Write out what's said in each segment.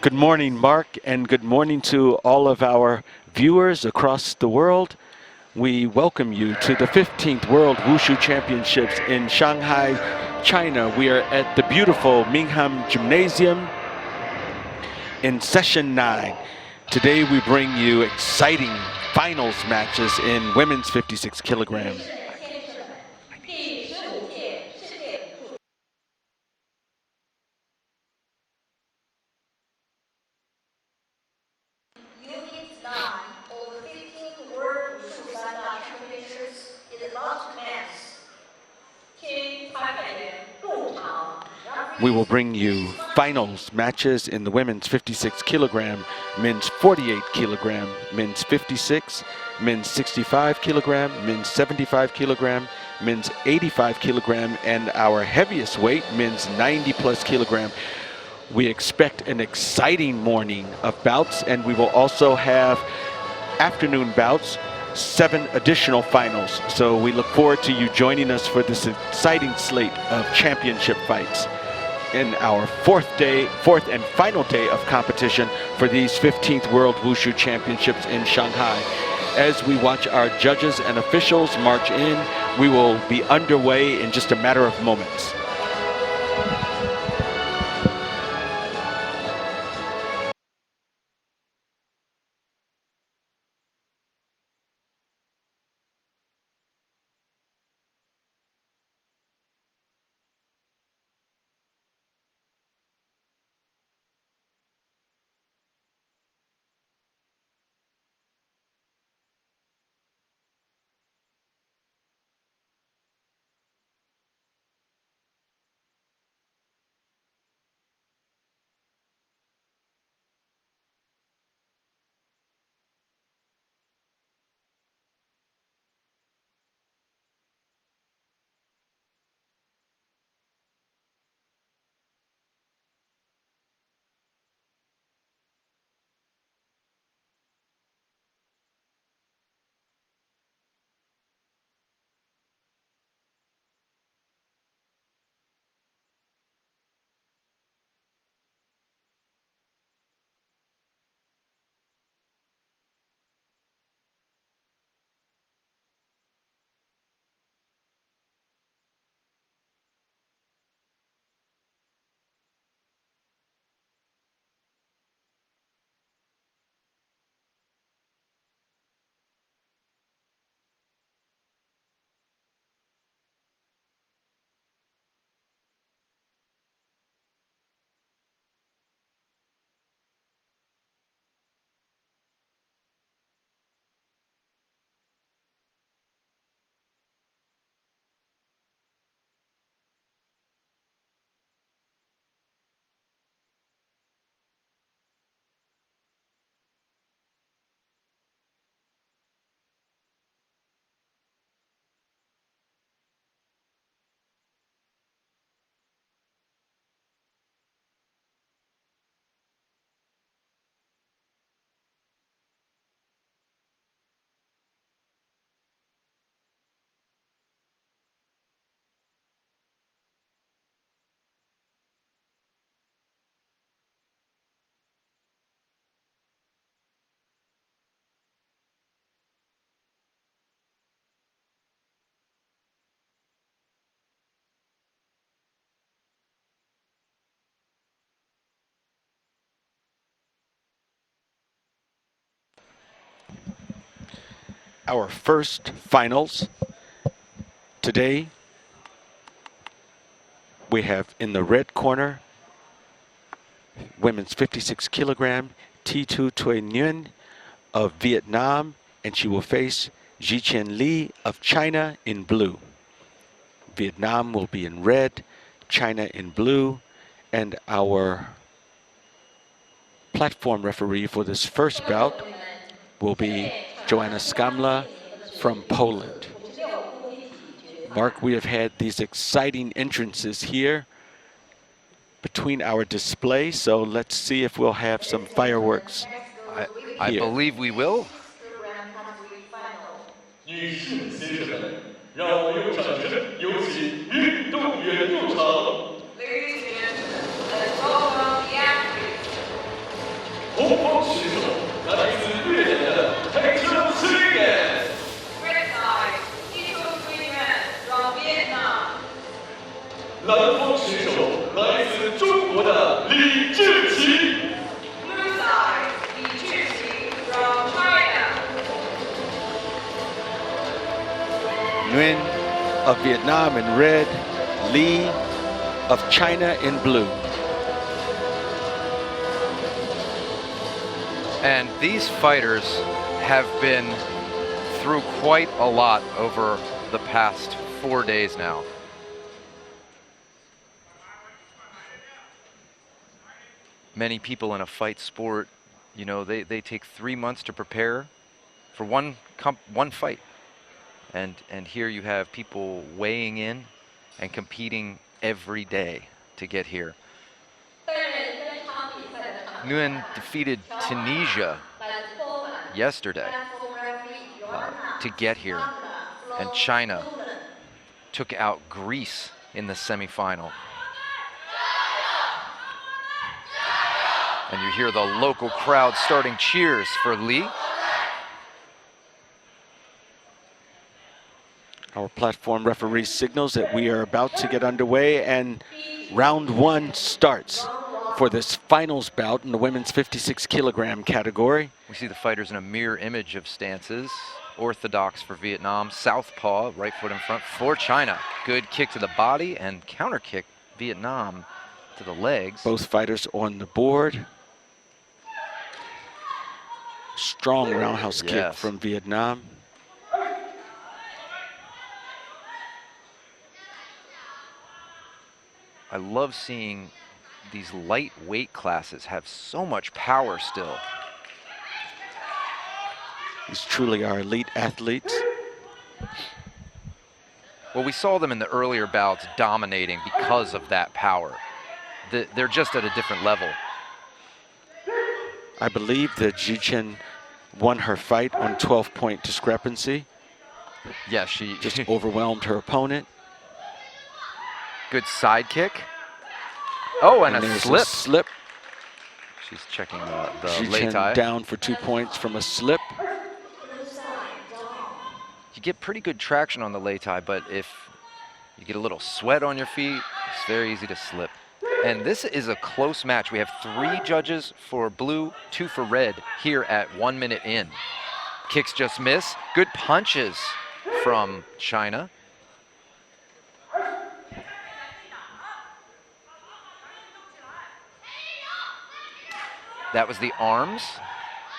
Good morning, Mark, and good morning to all of our viewers across the world. We welcome you to the 15th World Wushu Championships in Shanghai, China. We are at the beautiful Mingham Gymnasium in session 9. Today we bring you exciting finals matches in women's 56 kilogram. Unit 9 of the 15th World Wushu Sanda Championships is about to commence. We will bring you finals matches in the women's 56 kilogram, men's 48 kilogram, men's 56, men's 65 kilogram, men's 75 kilogram, men's 85 kilogram, and our heaviest weight, men's 90 plus kilogram. We expect an exciting morning of bouts, and we will also have afternoon bouts, 7 additional finals. So we look forward to you joining us for this exciting slate of championship fights in our fourth and final day of competition for these 15th World Wushu Championships in Shanghai. As we watch our judges and officials march in, we will be underway in just a matter of moments. Our first finals today, we have in the red corner women's 56 kilogram T2 Thuy Nguyen of Vietnam, and she will face Jiqian Li of China in blue. Vietnam will be in red, China in blue, and our platform referee for this first bout will be Joanna Skamla from Poland. Mark, we have had these exciting entrances here between our display, so let's see if we'll have some fireworks. I believe we will. 的风选手来自中国的李志奇。 Nguyen of Vietnam in red, Lee of China in blue. And these fighters have been through quite a lot over the past 4 days now. Many people in a fight sport, you know, they take 3 months to prepare for one fight. And here you have people weighing in and competing every day to get here. Nguyen defeated Tunisia yesterday to get here, and China took out Greece in the semifinal. And you hear the local crowd starting cheers for Lee. Our platform referee signals that we are about to get underway, and round one starts for this finals bout in the women's 56 kilogram category. We see the fighters in a mirror image of stances. Orthodox for Vietnam, southpaw, right foot in front for China. Good kick to the body and counter kick Vietnam to the legs. Both fighters on the board. Strong roundhouse kick from Vietnam. I love seeing these lightweight classes have so much power still. These truly are elite athletes. Well, we saw them in the earlier bouts dominating because of that power. They're just at a different level. I believe that Ji-Chen won her fight on 12-point discrepancy. Yeah, she just overwhelmed her opponent. Good side kick. Oh, and a slip. Slip. She's checking the Ji-Chen lei-tai. down for 2 points from a slip. You get pretty good traction on the lei-tai, but if you get a little sweat on your feet, it's very easy to slip. And this is a close match. We have 3 judges for blue, 2 for red here at 1 minute in. Kicks just miss. Good punches from China. That was the arms,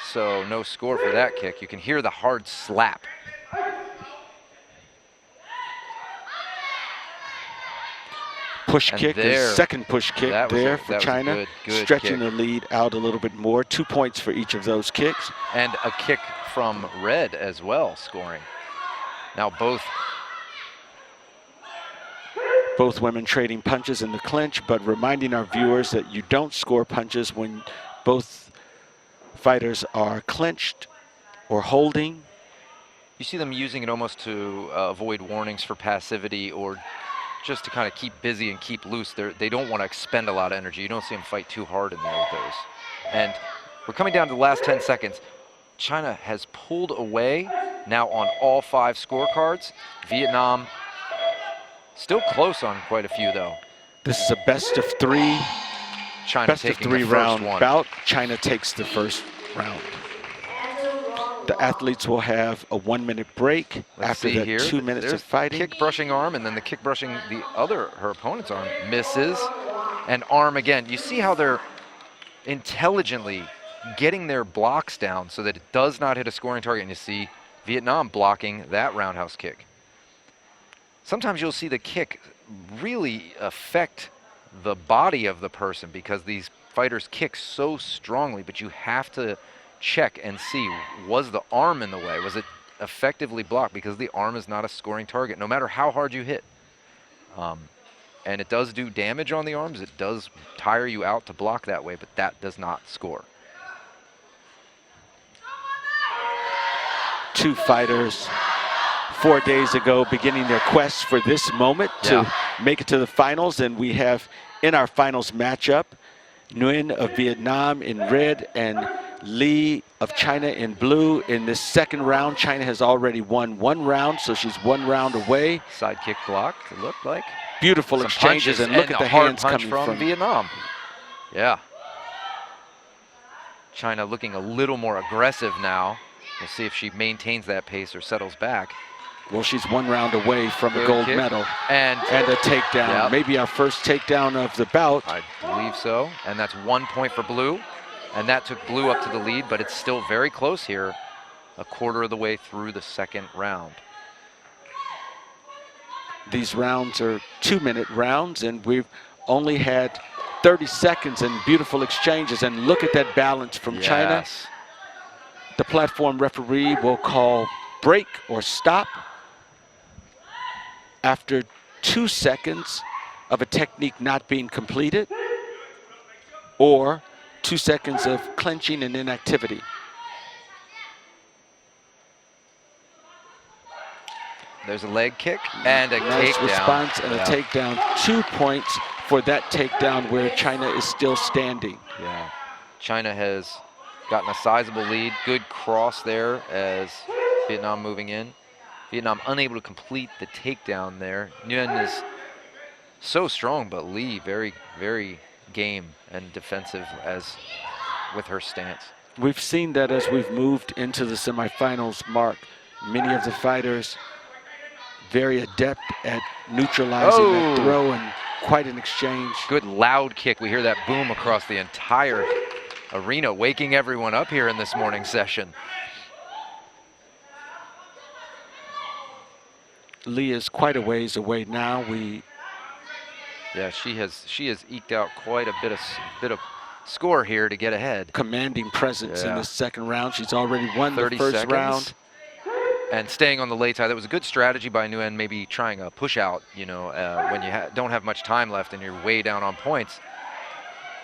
so no score for that kick. You can hear the hard slap. Push And kick, there, second push kick there for China, good stretching kick. the lead out a little bit more. 2 points for each of those kicks. And a kick from red as well, scoring. Now both women trading punches in the clinch, but reminding our viewers that you don't score punches when both fighters are clinched or holding. You see them using it almost to avoid warnings for passivity or just to kind of keep busy and keep loose. They don't want to expend a lot of energy. You don't see them fight too hard in there with those. And we're coming down to the last 10 seconds. China has pulled away now on all 5 scorecards. Vietnam still close on quite a few though. This is a best of 3. China Best of taking 3 the first round one. bout. China takes the first round. The athletes will have a 1 minute break. Let's after see that here. 2 minutes There's of fighting. Kick brushing arm, and then the kick brushing her opponent's arm misses, and arm again. You see how they're intelligently getting their blocks down so that it does not hit a scoring target. And you see Vietnam blocking that roundhouse kick. Sometimes you'll see the kick really affect the body of the person because these fighters kick so strongly, but you have to check and see, was the arm in the way? Was it effectively blocked? Because the arm is not a scoring target, no matter how hard you hit. And it does do damage on the arms. It does tire you out to block that way, but that does not score. 2 fighters 4 days ago beginning their quest for this moment to make it to the finals, and we have in our finals matchup Nguyen of Vietnam in red and Lee of China in blue. In this second round, China has already won 1 round, so she's 1 round away. Side kick blocked, it looked like. Beautiful some exchanges, punches, and look at a the hard hands punch coming from from Vietnam. Yeah. China looking a little more aggressive now. We'll see if she maintains that pace or settles back. Well, she's 1 round away from a Good gold kick. medal And a takedown. Yep. Maybe our first takedown of the bout. I believe so. And that's 1 point for blue. And that took blue up to the lead, but it's still very close here, a quarter of the way through the second round. These rounds are 2-minute rounds, and we've only had 30 seconds and beautiful exchanges. And look at that balance from China. Yes. The platform referee will call break or stop after 2 seconds of a technique not being completed, or 2 seconds of clenching and inactivity. There's a leg kick and a Nice takedown. response and a takedown. 2 points for that takedown where China is still standing. Yeah. China has gotten a sizable lead. Good cross there as Vietnam moving in. Vietnam unable to complete the takedown there. Nguyen is so strong, but Lee very, very game and defensive as with her stance. We've seen that as we've moved into the semifinals, Mark. Many of the fighters very adept at neutralizing that throw, and quite an exchange. Good loud kick. We hear that boom across the entire arena, waking everyone up here in this morning session. Lee is quite a ways away now. Yeah, she has eked out quite a bit of score here to get ahead. Commanding presence in the second round. She's already won the 30 first seconds. round. And staying on the late side, that was a good strategy by Nguyen, maybe trying a push out, you know, when you don't have much time left and you're way down on points.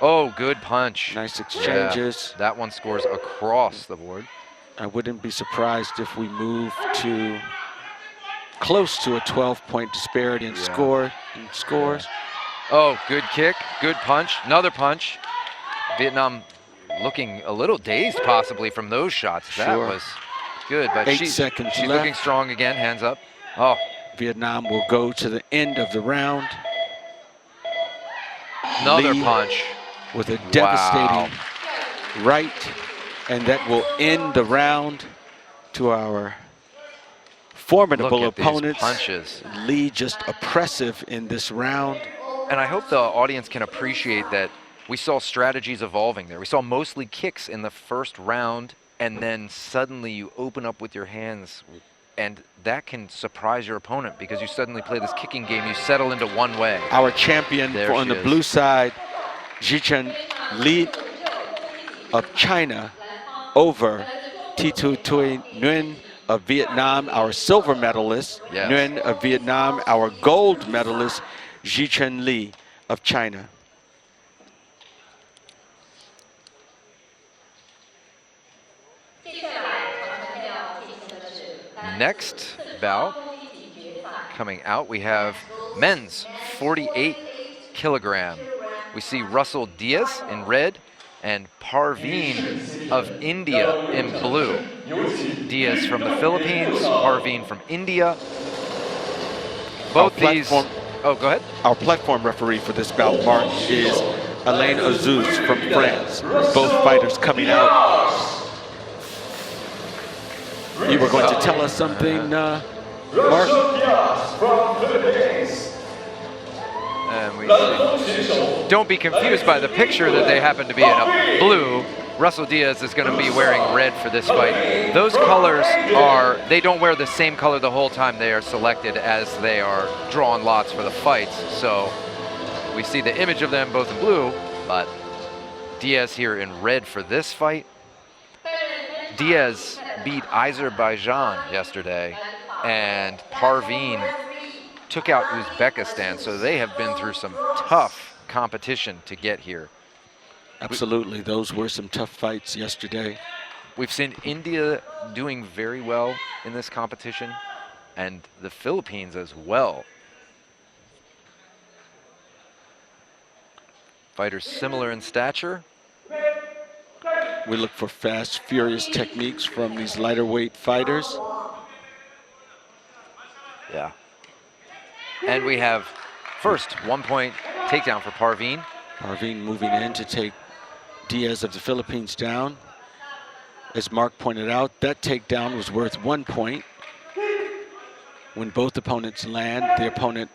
Oh, good punch. Nice exchanges. Yeah, that one scores across the board. I wouldn't be surprised if we move to close to a 12-point disparity in scores. Oh, good kick, good punch, another punch. Vietnam looking a little dazed possibly from those shots. That was good, but 8 seconds she's left. looking strong again, hands up. Oh. Vietnam will go to the end of the round. Another Lee punch. With a devastating right, and that will end the round to our formidable opponents. Punches. Lee just oppressive in this round. And I hope the audience can appreciate that we saw strategies evolving there. We saw mostly kicks in the first round, and then suddenly you open up with your hands, and that can surprise your opponent because you suddenly play this kicking game. You settle into one way. Our champion on the blue side, Zhichen Li of China, over Thi Thuy Nguyen of Vietnam, our silver medalist. Nguyen of Vietnam, our gold medalist, Zhichen Li of China. Next bout coming out, we have men's 48 kilogram. We see Russell Diaz in red and Parveen of India in blue. Diaz from the Philippines, Parveen from India. Both these. Oh, go ahead. Our platform referee for this bout, Mark, is Alain Azouz from France. Both fighters coming out. You were going to tell us something, Mark? And we don't be confused by the picture that they happen to be in a blue. Russell Diaz is going to be wearing red for this fight. Those colors they don't wear the same color the whole time they are selected as they are drawn lots for the fights. So we see the image of them both in blue, but Diaz here in red for this fight. Diaz beat Azerbaijan yesterday, and Parveen took out Uzbekistan, so they have been through some tough competition to get here. Absolutely, those were some tough fights yesterday. We've seen India doing very well in this competition, and the Philippines as well. Fighters similar in stature. We look for fast, furious techniques from these lighter weight fighters. Yeah. And we have First 1-point takedown for Parveen. Parveen moving in to take Diaz of the Philippines down. As Mark pointed out, that takedown was worth 1 point. When both opponents land, the opponent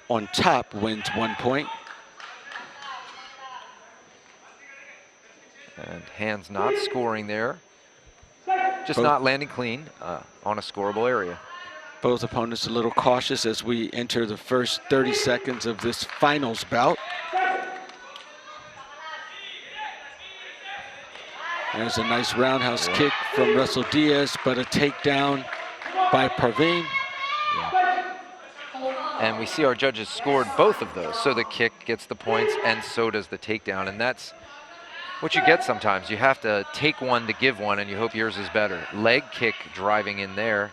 on top wins 1 point. And hands not scoring there. Just not landing clean on a scoreable area. Both opponents a little cautious as we enter the first 30 seconds of this finals bout. There's a nice roundhouse kick from Russell Diaz, but a takedown by Parveen. And we see our judges scored both of those. So the kick gets the points and so does the takedown. And that's what you get sometimes. You have to take one to give one and you hope yours is better. Leg kick driving in there.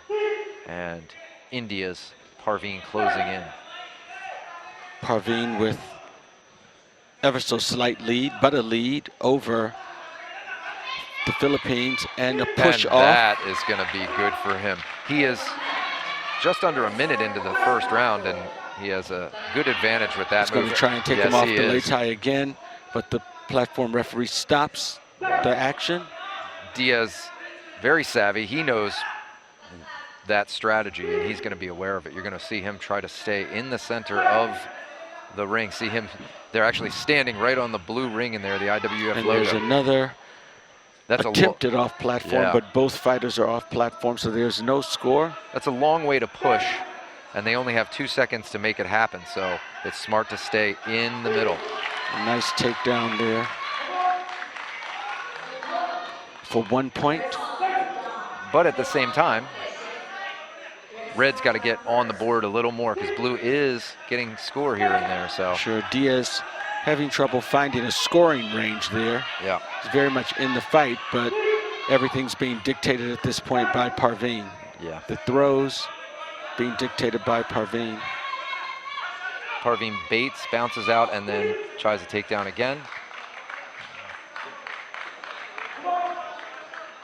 And India's Parveen closing in. Parveen with ever so slight lead, but a lead over the Philippines, and a push and off. That is going to be good for him. He is just under a minute into the first round, and he has a good advantage with that. He's going to try and take him off the lei tai again, but the platform referee stops the action. Diaz, very savvy. He knows that strategy, and he's going to be aware of it. You're going to see him try to stay in the center of the ring. See him, they're actually standing right on the blue ring in there, the IWF and logo. There's another That's attempted off platform, yeah. but both fighters are off platform, so there's no score. That's a long way to push, and they only have 2 seconds to make it happen, so it's smart to stay in the middle. A nice takedown there for 1 point. But at the same time, Red's got to get on the board a little more because Blue is getting score here and there. So sure, Diaz having trouble finding a scoring range there. Yeah, he's very much in the fight, but everything's being dictated at this point by Parveen. Yeah, the throws being dictated by Parveen. Parveen baits, bounces out, and then tries to take down again.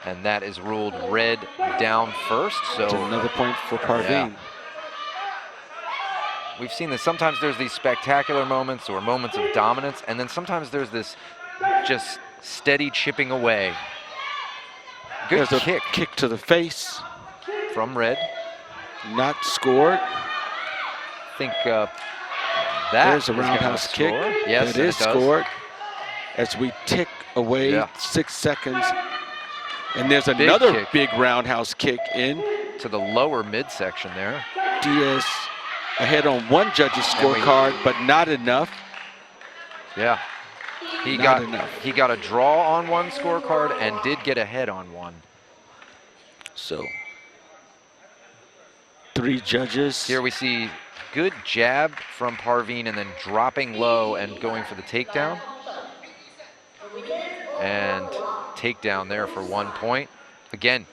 And that is ruled Red down first. So it's another point for Parveen. Yeah. We've seen this. Sometimes there's these spectacular moments or moments of dominance, and then sometimes there's this just steady chipping away. Good There's kick. A kick to the face from Red. Not scored. I think that there's a roundhouse kick. Yes, that is scored. As we tick away 6 seconds. And there's another big roundhouse kick in. To the lower midsection there. Diaz ahead on one judge's scorecard, but not enough. Yeah. He got a draw on one scorecard and did get ahead on one. So 3 judges. Here we see good jab from Parveen and then dropping low and going for the takedown. And takedown there for 1 point. Again,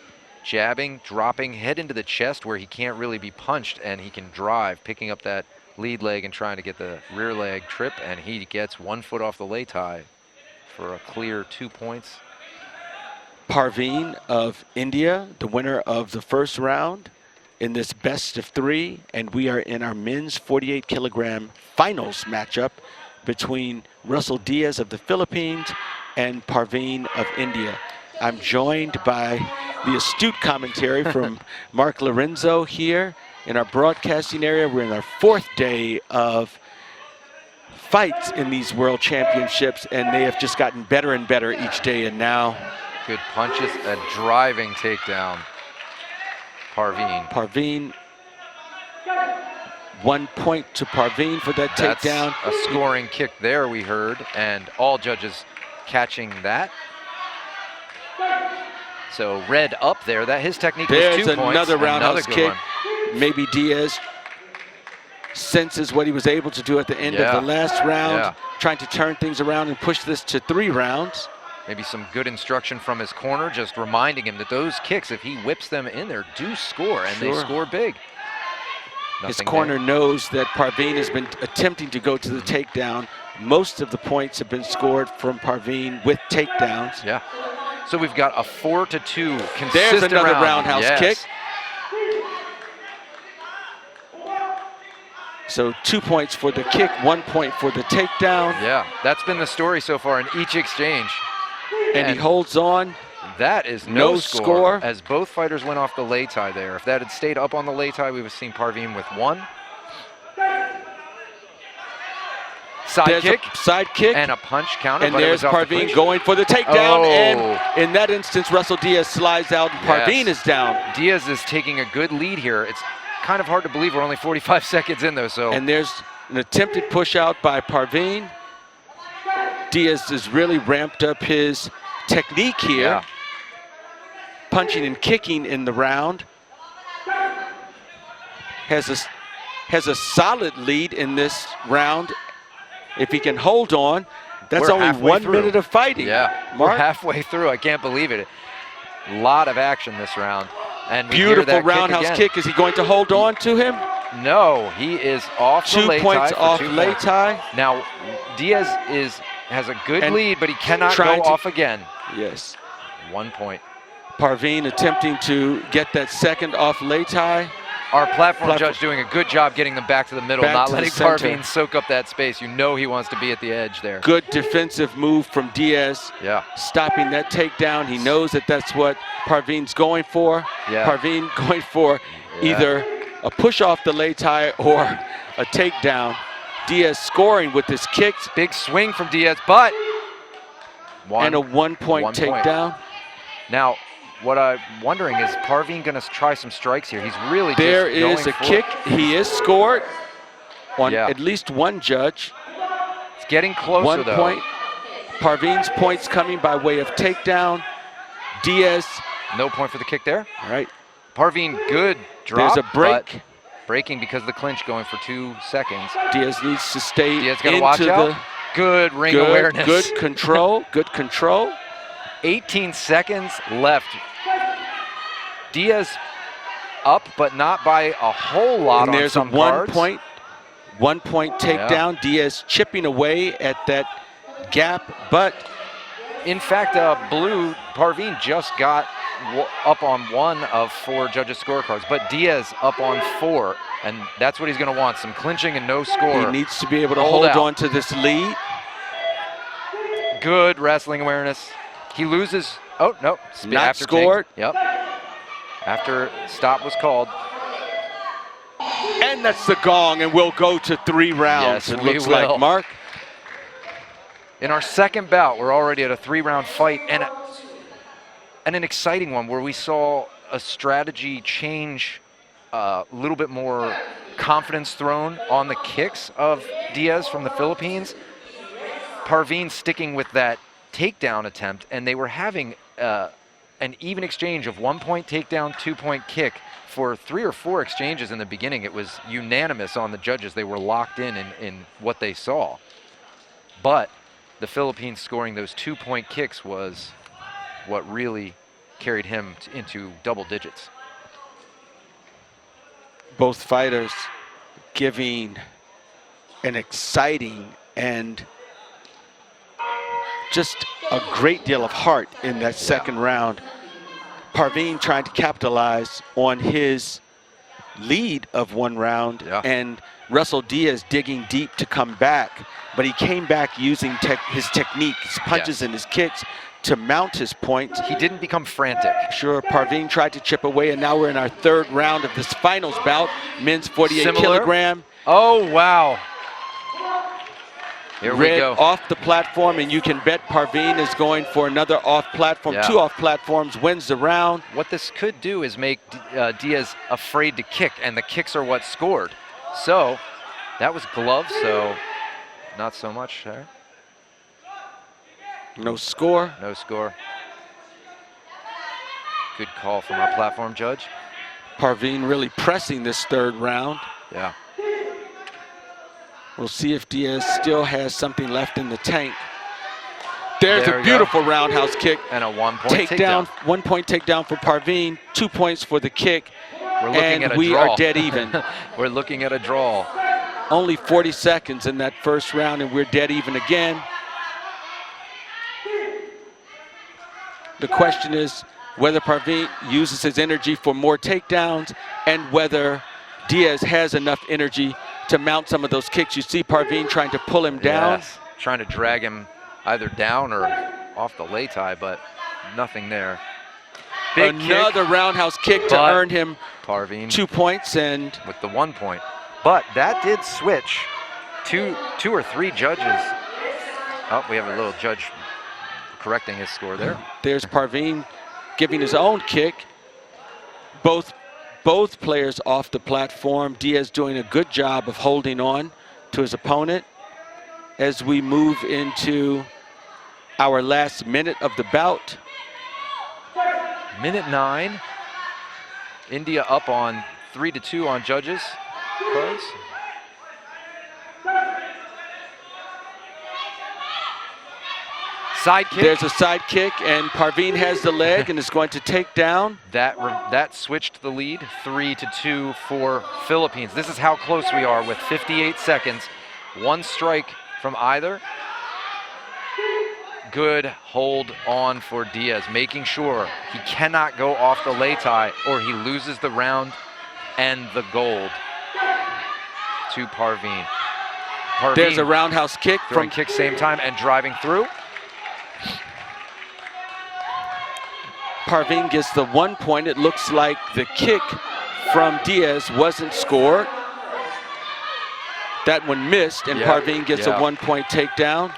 jabbing, dropping, head into the chest where he can't really be punched, and he can drive, picking up that lead leg and trying to get the rear leg trip, and he gets 1 foot off the lei tai for a clear 2 points. Parveen of India, the winner of the first round in this best of 3, and we are in our men's 48 kilogram finals matchup between Russell Diaz of the Philippines and Parveen of India. I'm joined by the astute commentary from Mark Lorenzo here in our broadcasting area. We're in our 4th day of fights in these World Championships, and they have just gotten better and better each day. And now, good punches, a driving takedown. Parveen, 1 point to Parveen for that takedown. That's a scoring kick there, we heard, and all judges catching that. So Red up there. That his technique was 2 points. There's another roundhouse kick. One. Maybe Diaz senses what he was able to do at the end of the last round, trying to turn things around and push this to 3 rounds. Maybe some good instruction from his corner, just reminding him that those kicks, if he whips them in there, do score, and they score big. His corner knows that Parveen has been attempting to go to the takedown. Most of the points have been scored from Parveen with takedowns. Yeah. So we've got a 4-2 consistent There's another roundhouse kick. So 2 points for the kick, 1 point for the takedown. Yeah, that's been the story so far in each exchange. And he holds on. That is No no score. as both fighters went off the lei tai there. If that had stayed up on the lei tai, we would have seen Parveen with 1. Side There's kick a side kick. and a punch counter. And but it there's was off the Parveen clinch. going for the takedown. Oh. And in that instance, Russell Diaz slides out and Parveen Yes. is down. Diaz is taking a good lead here. It's kind of hard to believe we're only 45 seconds in though, so. And there's an attempted push out by Parveen. Diaz has really ramped up his technique here. Yeah. Punching and kicking in the round. Has a solid lead in this round. If he can hold on, that's We're only halfway 1 through. minute of fighting. Yeah, Mark? we're halfway through. I can't believe it. A lot of action this round. And we hear Beautiful that roundhouse again. kick. Is he going to hold on to him? No, he is off the 2 lei points tai for off 2 lei points. tai. Now, Diaz has a good And lead, but he cannot go trying to- off again. Yes. 1 point. Parveen attempting to get that second off lei tai. Our platform judge doing a good job getting them back to the middle, Back not to the letting center. Parveen soak up that space. You know he wants to be at the edge there. Good defensive move from Diaz. Yeah. Stopping that takedown. He knows that that's what Parveen's going for. Yeah. Parveen going for Yeah. either a push off the lei tai or a takedown. Diaz scoring with his kicks Big swing from Diaz, but and a 1 point 1 point. takedown. Now, what I'm wondering is Parveen going to try some strikes here. He's really There just going is a for kick. it. He is scored on Yeah. at least one judge. It's getting closer 1 though. point. Parveen's points coming by way of takedown. Diaz, No point for the kick there. all right. Parveen, good drop. There's a break. but breaking because of the clinch going for 2 seconds. Diaz needs to stay Diaz got to into watch the out. Good ring awareness. good control. Good control. 18 seconds left. Diaz up, but not by a whole lot And on there's a some cards. 1 point takedown. Diaz chipping away at that gap, but In fact, Blue, Parveen just got up on 1 of 4 judges' scorecards, but Diaz up on 4, and that's what he's going to want, some clinching and no score. he needs to be able to Hold hold out. on to this lead. Good wrestling awareness. He loses. Oh, no. Not after scored. Yep. After stop was called. And that's the gong, and we'll go to 3 rounds, Yes, it we looks will. like, Mark. In our second bout, we're already at a 3-round fight, and an exciting one where we saw a strategy change, a little bit more confidence thrown on the kicks of Diaz from the Philippines. Parveen sticking with that takedown attempt, and they were having an even exchange of 1 point takedown, 2 point kick for 3 or 4 exchanges in the beginning. It was unanimous on the judges. They were locked in what they saw. But the Philippines scoring those 2 point kicks was what really carried him into double digits. Both fighters giving an exciting and just a great deal of heart in that second round. Parveen trying to capitalize on his lead of 1 round, and Russell Diaz digging deep to come back, but he came back using his technique, his punches and his kicks to mount his points. He didn't become frantic. Sure, Parveen tried to chip away, and now we're in our 3rd round of this finals bout, men's 48 kilogram. Oh, wow. Here we Red go. off the platform, and you can bet Parveen is going for another off platform. 2 off platforms, wins the round. What this could do is make Diaz afraid to kick, and the kicks are what scored. So that was gloves, so not so much there. No score. No score. Good call from our platform judge. Parveen really pressing this 3rd round. Yeah. We'll see if Diaz still has something left in the tank. There's There a we beautiful roundhouse kick. And a 1 point Takedown, 1 point takedown for Parveen, 2 points for the kick. We're looking and at a we draw. are dead even. We're looking at a draw. Only 40 seconds in that 1st round, and we're dead even again. The question is whether Parveen uses his energy for more takedowns and whether Diaz has enough energy to mount some of those kicks. You see Parveen trying to pull him down. Yes, trying to drag him either down or off the lei tai, but nothing there. Big Another kick, roundhouse kick to but earn him Parveen 2 points, and with the 1 point. But that did switch. Two or three judges. Oh, we have a little judge correcting his score there. there's Parveen giving his own kick. Both players off the platform. Diaz doing a good job of holding on to his opponent as we move into our last minute of the bout. Minute 9. India up on 3-2 on judges cards. Side kick. There's a side kick, and Parveen has the leg and is going to take down. That switched the lead, 3-2 for Philippines. This is how close we are with 58 seconds. 1 strike from either. Good hold on for Diaz, making sure he cannot go off the lei tai or he loses the round and the gold to Parveen. There's a roundhouse kick throwing from kick same time and driving through. Parveen gets the 1 point. It looks like the kick from Diaz wasn't scored. That one missed, and Parveen gets a 1 point takedown.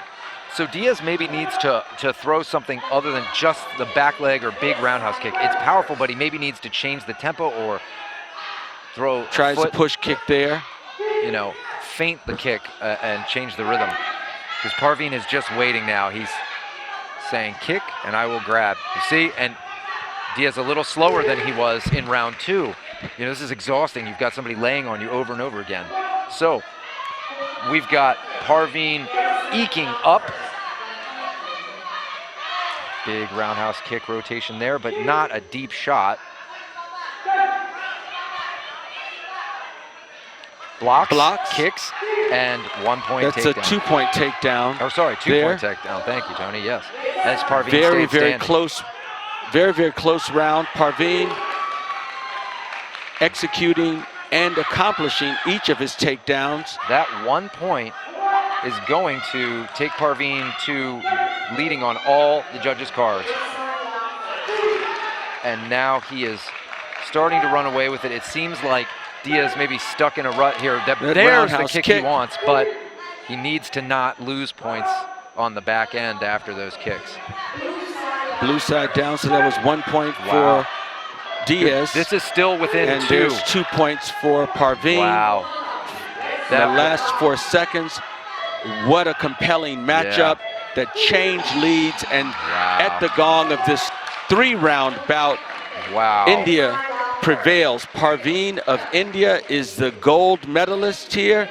So Diaz maybe needs to throw something other than just the back leg or big roundhouse kick. It's powerful, but he maybe needs to change the tempo or throw Tries foot, to push kick there. you know, feint the kick and change the rhythm. Because Parveen is just waiting now. He's saying kick and I will grab. You see, and Diaz a little slower than he was in round 2. You know, this is exhausting. You've got somebody laying on you over and over again. So we've got Parveen eking up. Big roundhouse kick rotation there, but not a deep shot. Blocks, kicks, and 1 point takedown. That's a 2 point takedown. Oh, sorry, 2 point takedown. Thank you, Tony. Yes, that's Parveen. Very close. Very close round. Parveen executing and accomplishing each of his takedowns. That 1 point is going to take Parveen to leading on all the judges' cards. And now he is starting to run away with it. It seems like Diaz may be stuck in a rut here. There's the kick he wants, but he needs to not lose points on the back end after those kicks. Blue side down, so that was 1 point for Diaz. This is still within and 2. There's 2 points for Parveen. Wow. The last 4 seconds. What a compelling matchup that changed leads, and at the gong of this 3-round bout, India prevails. Parveen of India is the gold medalist here.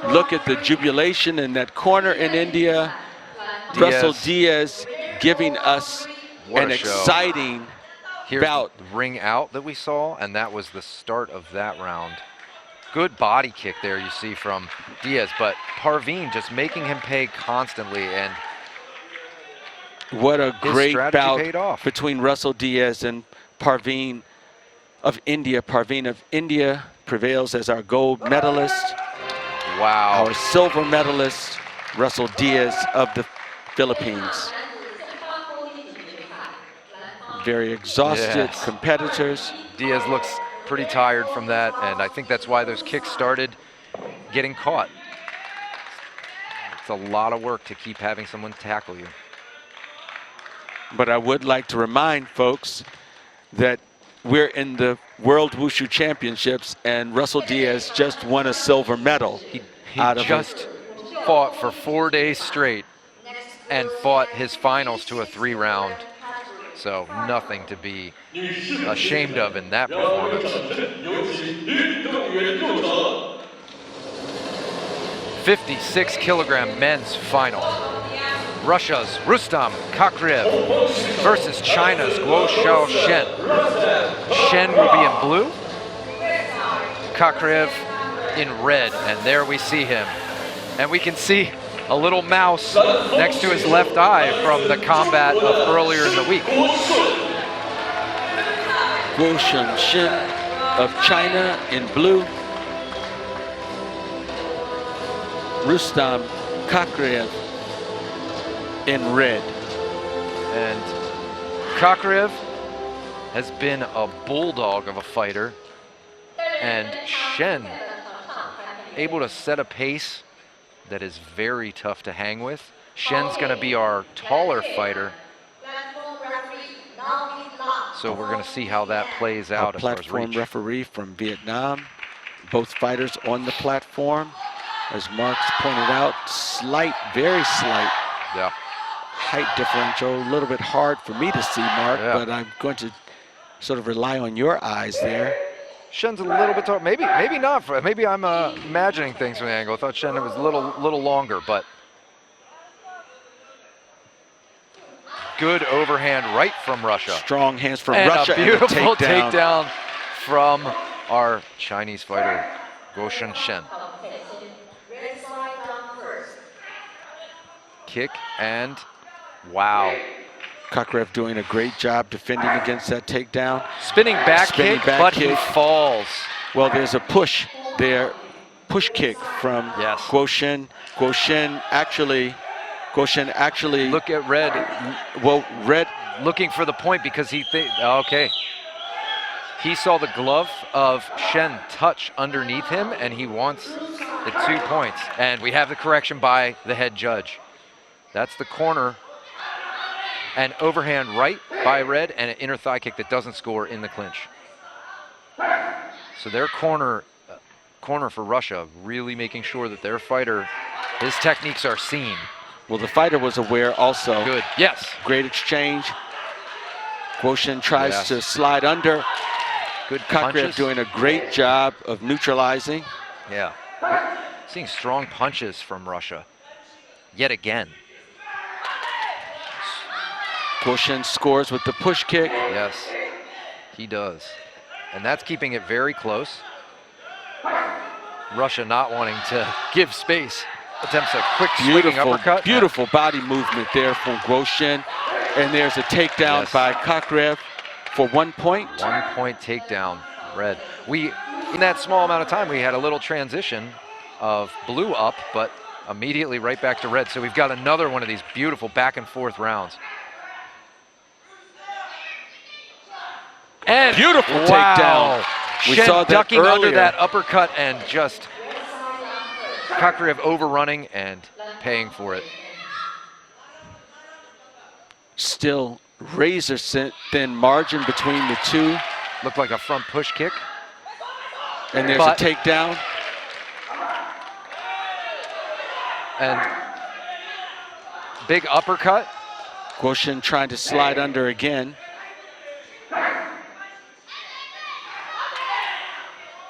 Look at the jubilation in that corner in India. Russell Diaz giving us an exciting bout. The ring out that we saw, and that was the start of that round. Good body kick there you see from Diaz, but Parveen just making him pay constantly, and what a great bout between between Russell Diaz and Parveen of India. Parveen of India prevails as our gold medalist. Wow. Our silver medalist, Russell Diaz of the Philippines. Very exhausted competitors. Diaz looks pretty tired from that, and I think that's why those kicks started getting caught. It's a lot of work to keep having someone tackle you. But I would like to remind folks that we're in the World Wushu Championships, and Russell Diaz just won a silver medal. He just fought for 4 days straight and fought his finals to a 3-round. So nothing to be ashamed of in that performance. 56-kilogram men's final. Russia's Rustam Kakrev versus China's Guo Shen. Shen will be in blue, Kakrev in red, and there we see him. And we can see a little mouse next to his left eye from the combat of earlier in the week. Guo Shen of China in blue. Rustam Kakriev in red. And Kakriev has been a bulldog of a fighter, and Shen able to set a pace that is very tough to hang with. Shen's going to be our taller fighter, so we're going to see how that plays out A as far as platform reach. referee from Vietnam. Both fighters on the platform. As Mark's pointed out, slight, very slight Yeah. height differential. A little bit hard for me to see, Mark, Yeah. but I'm going to sort of rely on your eyes there. Shen's a little bit tall. Maybe not. Maybe I'm imagining things from the angle. I thought Shen was a little longer, but good overhand right from Russia. Strong hands from And Russia a beautiful and a takedown. takedown from our Chinese fighter, Guoshen Shen. Kick and wow. Kakriev doing a great job defending against that takedown. Spinning back Spinning kick, back but kick. he falls. Well, there's a push there, push kick from Yes. Guoshen. Guoshen actually Look at Red well, red. looking for the point because okay. He saw the glove of Shen touch underneath him, and he wants the 2 points. And we have the correction by the head judge. That's the corner. An overhand right by Red and an inner thigh kick that doesn't score in the clinch. So their corner for Russia, really making sure that their fighter, his techniques are seen. Well, the fighter was aware also. Good. Yes. Great exchange. Guoshen tries Yes. to slide under. Good Kakriev punches. doing a great job of neutralizing. Yeah. Seeing strong punches from Russia. Yet again. Guoshen scores with the push kick. Yes, he does. And that's keeping it very close. Russia not wanting to give space. Attempts a quick swinging uppercut. Beautiful body movement there from Guoshen. And there's a takedown Yes. by Kakriev for 1 point. 1 point takedown, Red. In that small amount of time, we had a little transition of blue up, but immediately right back to red. So we've got another one of these beautiful back and forth rounds. And Beautiful wow. takedown. We Shen saw that ducking under earlier. that uppercut and just Kakriev overrunning and paying for it. Still razor thin margin between the two. Looked like a front push kick. And there's But- a takedown. And big uppercut. Guoshen trying to slide under again.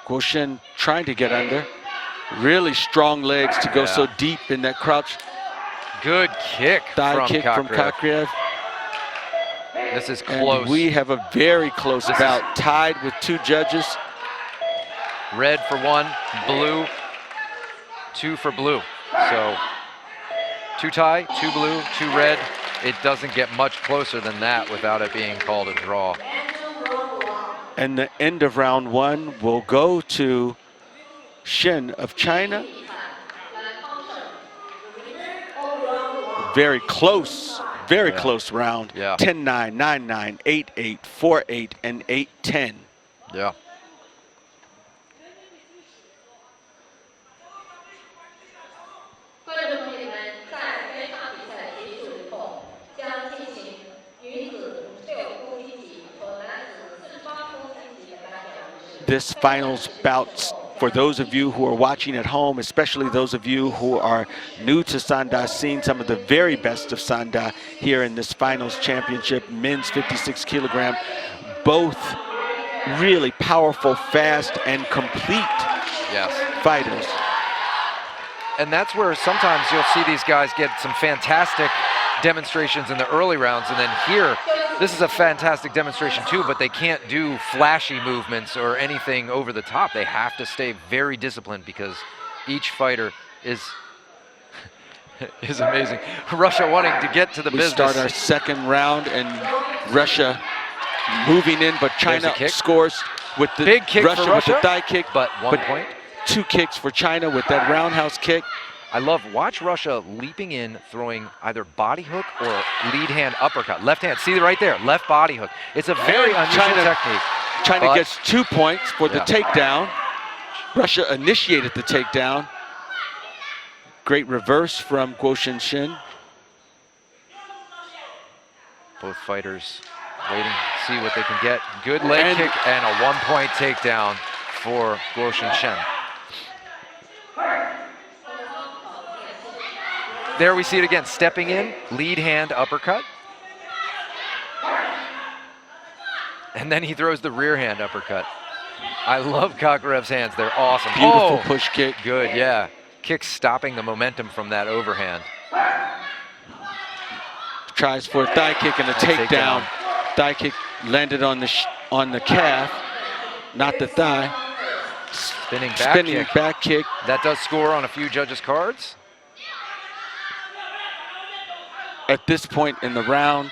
Guoshen trying to get under. Really strong legs to go Yeah. so deep in that crouch Good kick thigh from kick from Kakriev. This is And close. we have a very close This bout, tied with two judges. Red for one, blue, 2 for blue. So 2 tie, 2 blue, 2 red. It doesn't get much closer than that without it being called a draw. And the end of round one will go to Shen of China. Very close round. Yeah. 10-9, 9-9, 8-8, 4-8, and 8-10. Yeah. This finals bout, for those of you who are watching at home, especially those of you who are new to Sanda, seeing some of the very best of Sanda here in this finals championship, men's 56 kilogram, both really powerful, fast, and complete Yes. fighters. And that's where sometimes you'll see these guys get some fantastic demonstrations in the early rounds, and then here, this is a fantastic demonstration too, but they can't do flashy movements or anything over the top. They have to stay very disciplined because each fighter is amazing. Russia wanting to get to the We business. start our second round, and Russia moving in, but China kick. scores with the Big kick for with Russia, the thigh kick, but 1 point. 2 kicks for China with that roundhouse kick. I love, watch Russia leaping in, throwing either body hook or lead hand uppercut. Left hand, see right there, left body hook. It's a very unusual technique. China gets 2 points for the Yeah. takedown. Russia initiated the takedown. Great reverse from Guo Shin. Both fighters waiting to see what they can get. Good leg kick and a 1-point takedown for Guo Shin. There we see it again, stepping in, lead hand uppercut. And then he throws the rear hand uppercut. I love Kakarev's hands, they're awesome. Beautiful push kick. Good, yeah. Kick stopping the momentum from that overhand. Tries for a thigh kick and a takedown. Thigh kick landed on the calf, not the thigh. Spinning Spinning back kick. That does score on a few judges' cards. At this point in the round,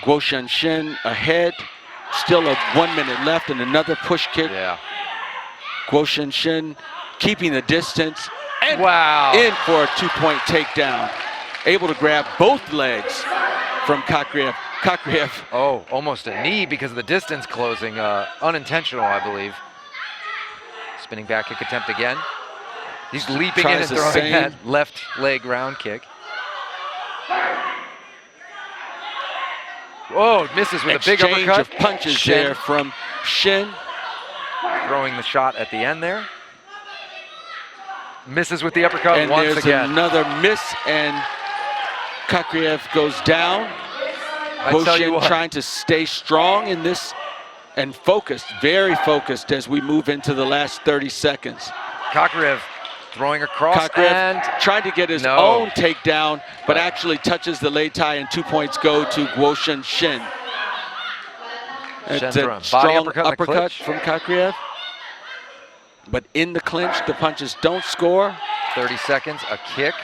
Guo Shin ahead. Still a 1 minute left and another push kick. Yeah. Guo Shin keeping the distance. And wow. in for a 2-point takedown. Able to grab both legs from Kakariev. Kakariev. Oh, almost a knee because of the distance closing. Unintentional, I believe. Spinning back kick attempt again. He's leaping in and throwing that left leg round kick. Oh, misses with a big uppercut. Exchange of punches there from Shin. Throwing the shot at the end there. Misses with the uppercut and once there's again. Another miss, and Kakariev goes down. Guo Shin trying to stay strong in this and focused, very focused as we move into the last 30 seconds. Kakariev throwing across Kakariev and tried to get his own takedown, but actually touches the leg tie, and 2 points go to Guo Shin. It's a strong uppercut from Kakariev. But in the clinch, the punches don't score. 30 seconds, a kick.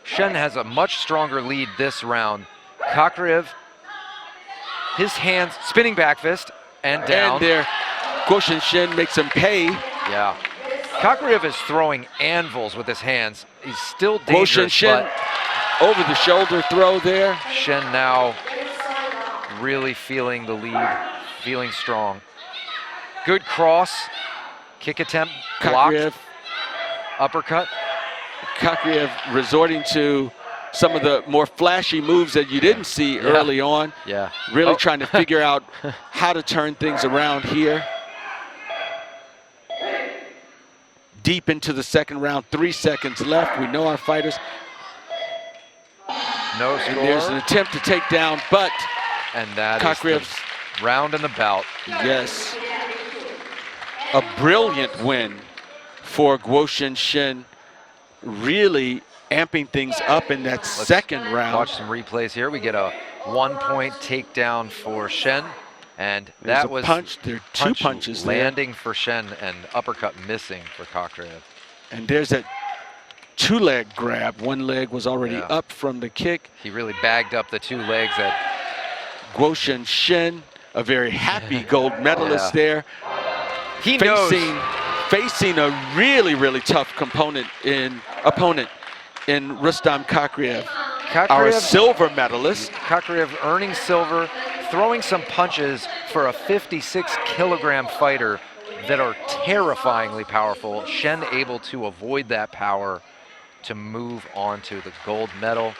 Shen has a much stronger lead this round. Kakariev, his hands, spinning back fist, and down. And there, Guo Shin makes him pay. Yeah. Kakariev is throwing anvils with his hands. He's still dangerous, Guo Shin over the shoulder throw there. Shen now really feeling the lead, feeling strong. Good cross. Kick attempt, blocked. Kakariev. Uppercut. Kakariev resorting to some of the more flashy moves that you didn't see early on. Yeah. Really trying to figure out how to turn things around here. Deep into the second round, 3 seconds left. We know our fighters. No score. And there's an attempt to take down, but and that Kakariev's is the round in the bout. Yes. A brilliant win for Guo Shin, really amping things up in that second round. Watch some replays here. We get a 1-point takedown for Shen, and that was there are 2 punches landing for Shen and uppercut missing for Kakariev. And there's that 2-leg grab. One leg was already up from the kick. He really bagged up the 2 legs. That Guo Shin, a very happy gold medalist there. He facing a really, really tough opponent in Rustam Kakariev, our silver medalist. Kakariev earning silver, throwing some punches for a 56-kilogram fighter that are terrifyingly powerful. Shen able to avoid that power to move on to the gold medal.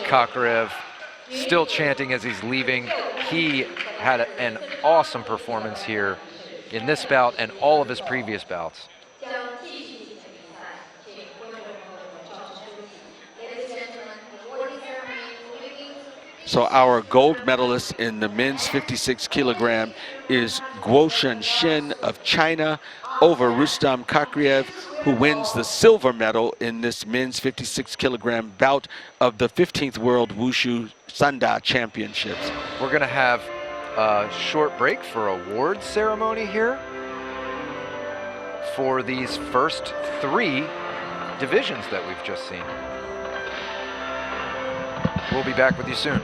Kakariev still chanting as he's leaving. He had an awesome performance here in this bout and all of his previous bouts. So our gold medalist in the men's 56 kilogram is Guo Shin of China over Rustam Kakariev, who wins the silver medal in this men's 56 kilogram bout of the 15th World Wushu Sanda Championships. We're gonna have a short break for awards ceremony here for these first 3 divisions that we've just seen. We'll be back with you soon.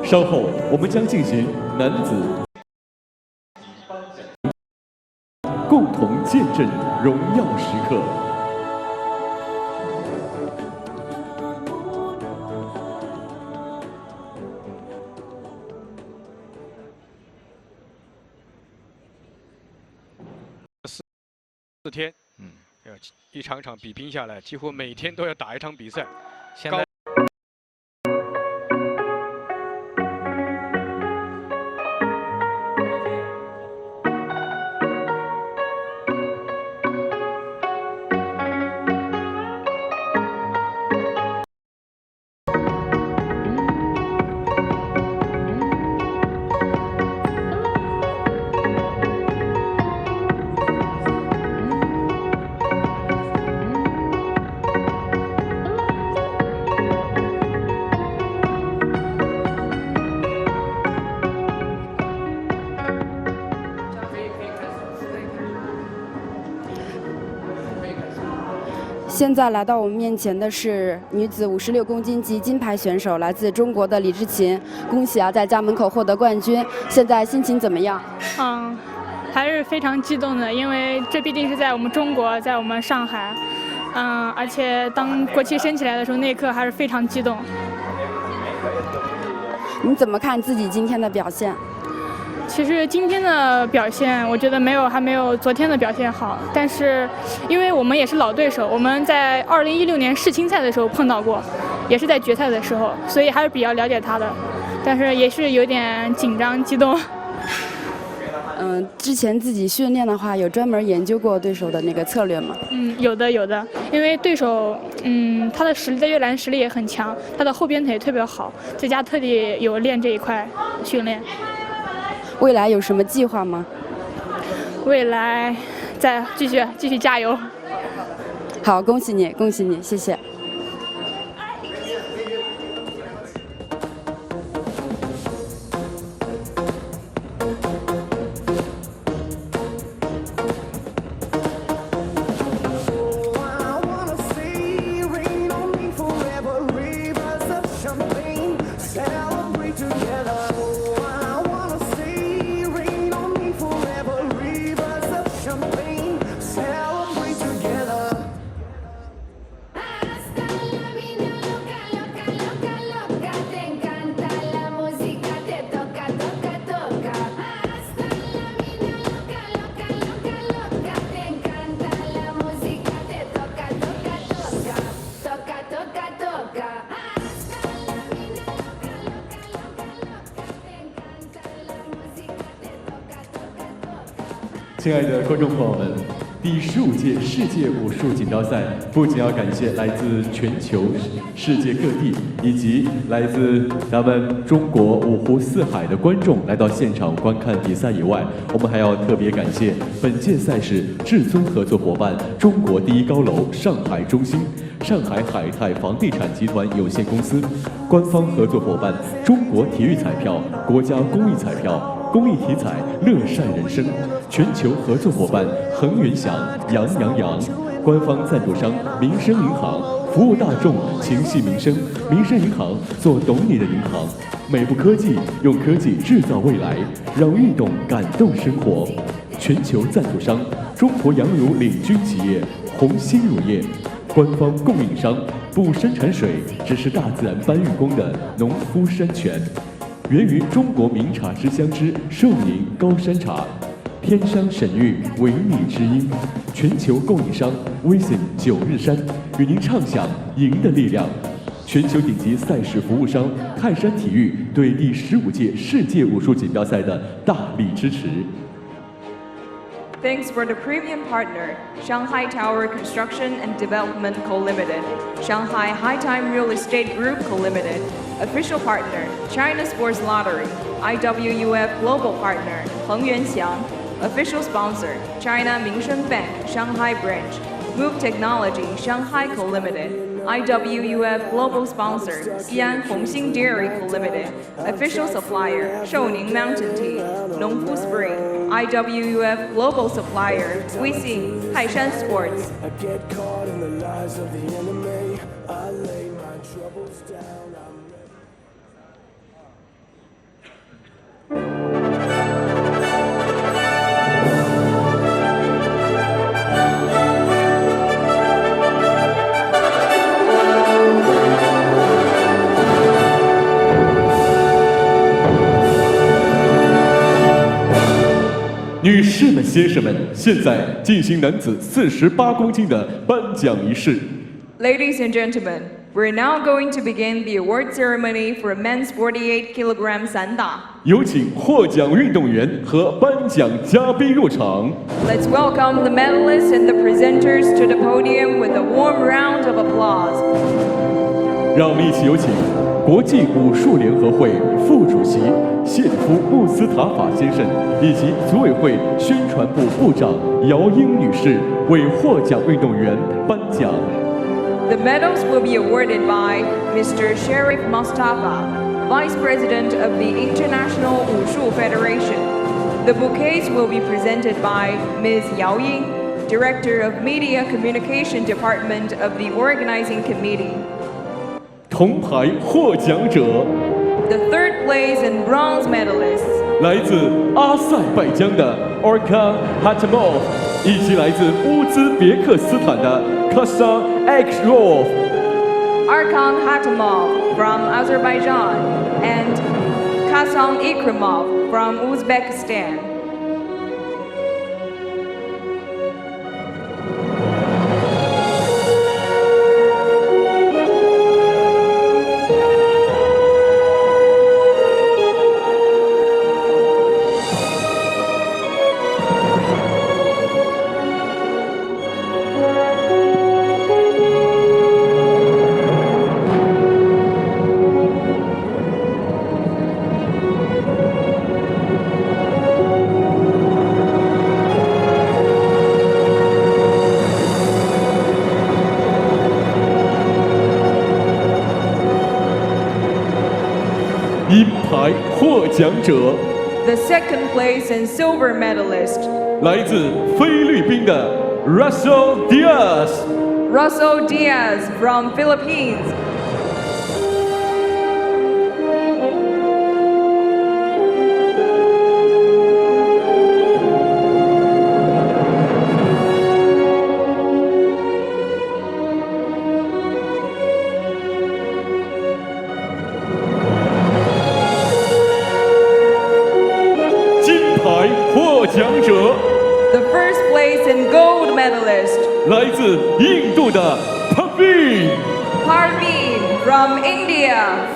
稍后我们将进行男子共同见证荣耀时刻。4天，一场场比拼下来，几乎每天都要打一场比赛。现在现在来到我们面前的是女子56公斤级金牌选手，来自中国的李智琴，恭喜啊，在家门口获得冠军。现在心情怎么样？还是非常激动的，因为这毕竟是在我们中国，在我们上海，而且当国旗升起来的时候，那一刻还是非常激动。你怎么看自己今天的表现？其实今天的表现，我觉得还没有昨天的表现好。但是，因为我们也是老对手，我们在2016年世青赛的时候碰到过，也是在决赛的时候，所以还是比较了解他的。但是也是有点紧张激动。之前自己训练的话，有专门研究过对手的那个策略吗？有的，因为对手，他的实力在越南实力也很强，他的后边腿特别好，在家特地有练这一块训练。未来有什么计划吗？未来再继续加油。好，恭喜你，恭喜你，谢谢。亲爱的观众朋友们，第15届世界武术锦标赛不仅要感谢来自全球世界各地以及来自咱们中国五湖四海的观众来到现场观看比赛以外，我们还要特别感谢本届赛事至尊合作伙伴中国第一高楼上海中心、上海海泰房地产集团有限公司，官方合作伙伴中国体育彩票、国家公益彩票、公益体彩乐善人生，全球合作伙伴恒源祥、杨洋洋，官方赞助商民生银行，服务大众，情系民生。民生银行，做懂你的银行。美步科技，用科技制造未来，让运动感动生活。全球赞助商中国羊乳领军企业红星乳业，官方供应商不生产水，只是大自然搬运工的农夫山泉。源于中国名茶之乡之寿宁高山茶，天山神域维密之音，全球供应商威森9日山，与您畅享赢的力量。全球顶级赛事服务商泰山体育对第15届世界武术锦标赛的大力支持。Thanks for the premium partner, Shanghai Tower Construction and Development Co. Limited, Shanghai High Time Real Estate Group Co. Limited, official partner, China Sports Lottery, IWUF Global Partner, Heng Yuanxiang, official sponsor, China Mingsheng Bank, Shanghai Branch, Move Technology, Shanghai Co. Limited, IWUF Global Sponsor, Xi'an Hongxing Dairy Co. Limited, official supplier, Shouning Mountain Tea, Nongfu Spring, IWUF Global Supplier, Guixing, Taishan Sports. I get caught in the lies of the enemy. I lay my troubles down. I'm ready. 女士们、先生们，现在进行男子48公斤的颁奖仪式。Ladies and gentlemen, we're now going to begin the award ceremony for men's 48 kilogram Sanda. 有请获奖运动员和颁奖嘉宾入场。Let's welcome the medalists and the presenters to the podium with a warm round of applause. 让我们一起有请国际武术联合会副主席谢里夫·穆斯塔法先生以及组委会宣传部部长姚英女士为获奖运动员颁奖。The medals will be awarded by Mr. Sharif Mustafa, Vice President of the International Wushu Federation. The bouquets will be presented by Ms. Yao Ying, Director of Media Communication Department of the Organizing Committee. 铜牌获奖者 The third place and bronze medalists 来自阿塞拜疆的 Arkan Hatamov 以及来自乌兹别克斯坦的 Kasan Akshrov. Arkan Hatamov from Azerbaijan and Kasan Ikramov from Uzbekistan. 银牌获奖者 The second place and silver medalist 来自菲律宾的 Russell Diaz. Russell Diaz from Philippines. 获奖者 The first place and gold medalist 来自印度的 Parveen from India.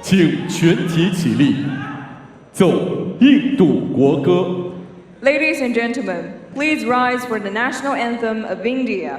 请全体起立，奏印度国歌。 Ladies and gentlemen, please rise for the national anthem of India.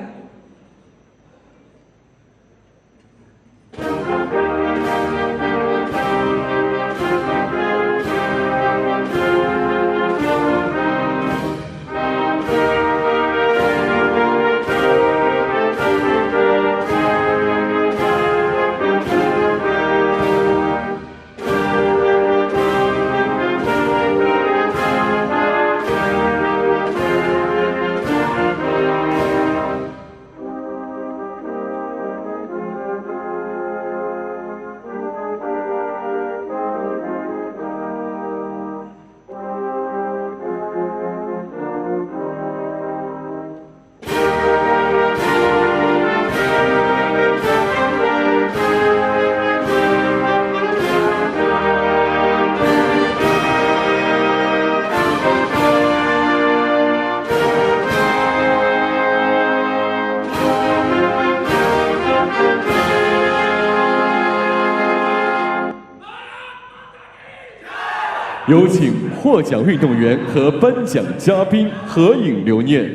有请获奖运动员和颁奖嘉宾合影留念。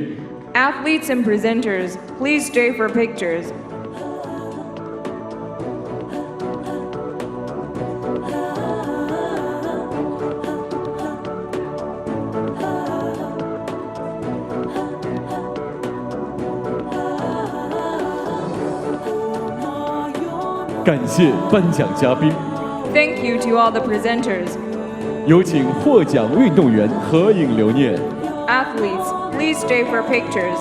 Athletes and presenters, please stay for pictures. 感谢颁奖嘉宾。 Thank you to all the presenters. 有请获奖运动员合影留念。 Athletes, please stay for pictures.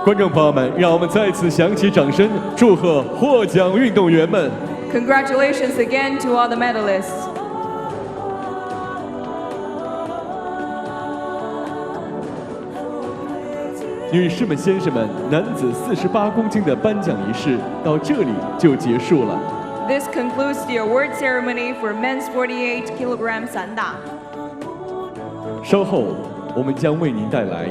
观众朋友们，让我们再次响起掌声，祝贺获奖运动员们。 Congratulations again to all the medalists. 女士们、先生们，男子48公斤的颁奖仪式到这里就结束了。 This concludes the award ceremony for men's 48 kilogram Sanda. 稍后我们将为您带来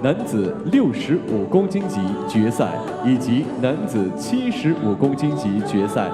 男子65公斤级决赛以及男子75公斤级决赛。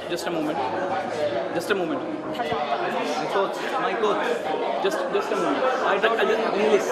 Just a moment. Just a moment. My coach. Just a moment. I just English.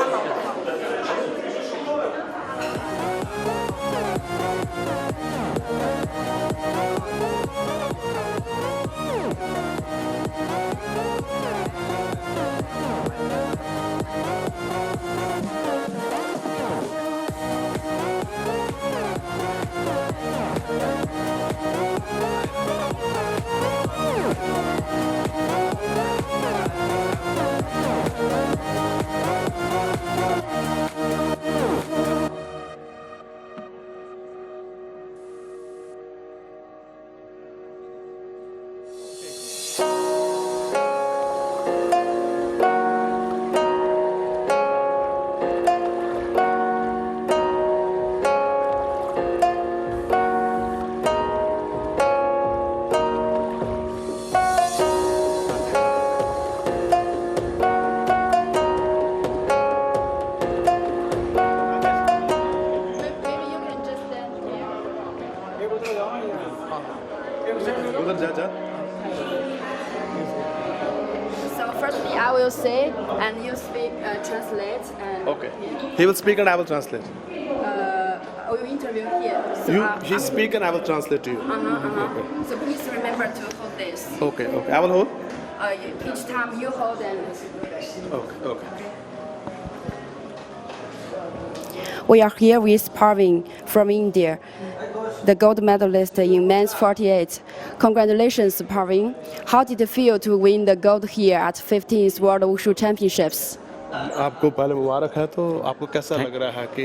So firstly, I will say, and you speak, translate, and Okay. He will speak and I will translate. I will interview here. So, He speak and I will translate to you. So please remember to hold this. Okay, okay. I will hold. Each time you hold and. Okay, okay. We are here with Parveen from India, the gold medalist in men's 48. Congratulations, Parveen. How did it feel to win the gold here at 15th World Wushu Championships? आपको पहले मुबारक है तो आपको कैसा लग रहा है कि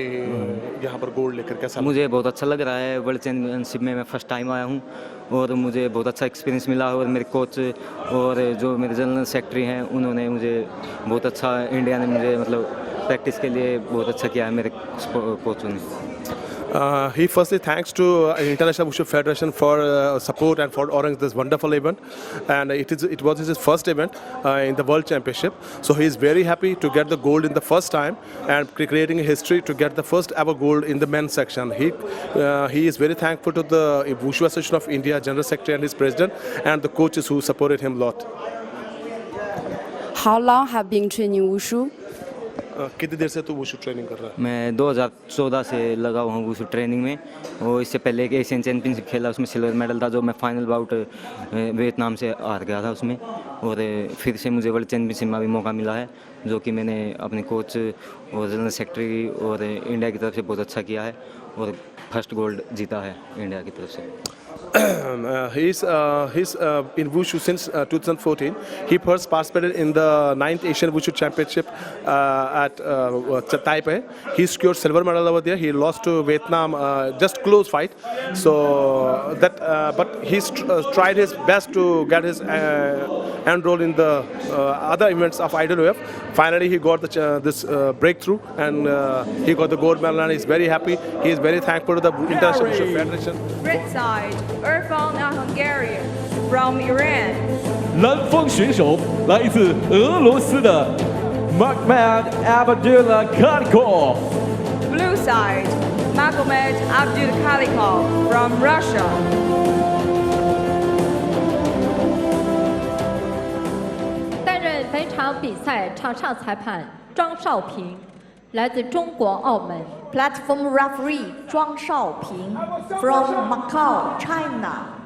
यहाँ पर गोल्ड लेकर कैसा? मुझे बहुत अच्छा लग रहा है। वर्ल्ड चैंपियनशिप में मैं फर्स्ट टाइम आया हूँ और मुझे बहुत अच्छा एक्सपीरियंस मिला और मेरे कोच और जो मेरे जनरल सेक्रेटरी हैं उन्होंने मुझे बहुत अच्छा इंडिया ने मुझे मतलब प्रैक्टिस के लिए बहुत अच्छा किया है मेरे कोचों ने। He firstly thanks to International Wushu Federation for support and for ordering this wonderful event, and it was his first event in the World Championship. So he is very happy to get the gold in the first time and creating a history to get the first ever gold in the men's section. He is very thankful to the Wushu Association of India General Secretary and his president and the coaches who supported him a lot. How long have you been training Wushu? कितनी देर से तू wushu training कर रहा है? मैं 2014 से लगा हुआ हूँ वुशु ट्रेनिंग में और इससे पहले एक एशियन चैंपियनशिप खेला उसमें सिल्वर मेडल था जो मैं फाइनल बाउट वियतनाम से हार गया था उसमें और फिर से मुझे वर्ल्ड चैंपियनशिप में भी मौका मिला है जो कि मैंने अपने कोच और जनरल सेक्रेटरी और इंडिया की तरफ से बहुत अच्छा किया है और फर्स्ट गोल्ड जीता है इंडिया की तरफ से। He's in Wushu since 2014. He first participated in the 9th Asian Wushu Championship at Taipei. He secured silver medal over there. He lost to Vietnam, just close fight. So but he's tried his best to get his enrolled in the other events of IWUF. Finally, he got this breakthrough and he got the gold medal and he's very happy. He is very thankful to the International Wushu Federation. Red side, Irfan, a Hungarian. from Iran. 蓝方选手来自俄罗斯的 Makhmed Abdullah Kalikov。 Blue side, Magomed Abdulkalikov from Russia. 担任本场比赛场上裁判庄少平，来自中国澳门。 Platform referee 庄少平 from Macau, China.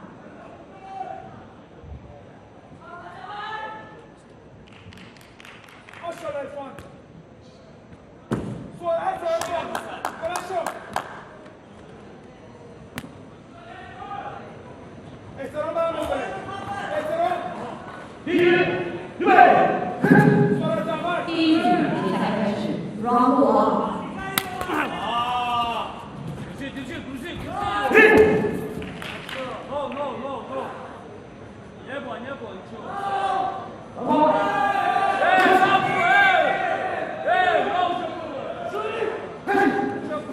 第一局比赛开始 ，Round 1。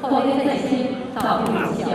后天内心到不小。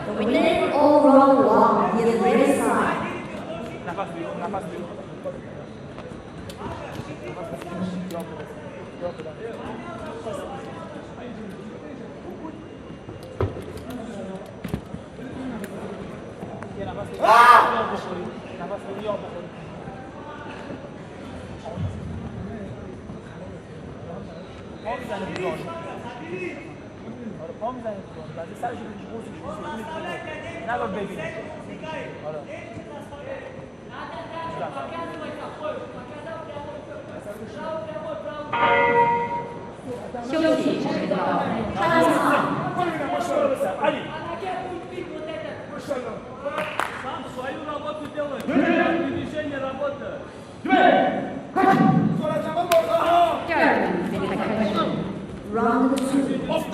The winner all round 1 is red side. 休息时段，开场。 第二局比赛开始 ，Round 2。 第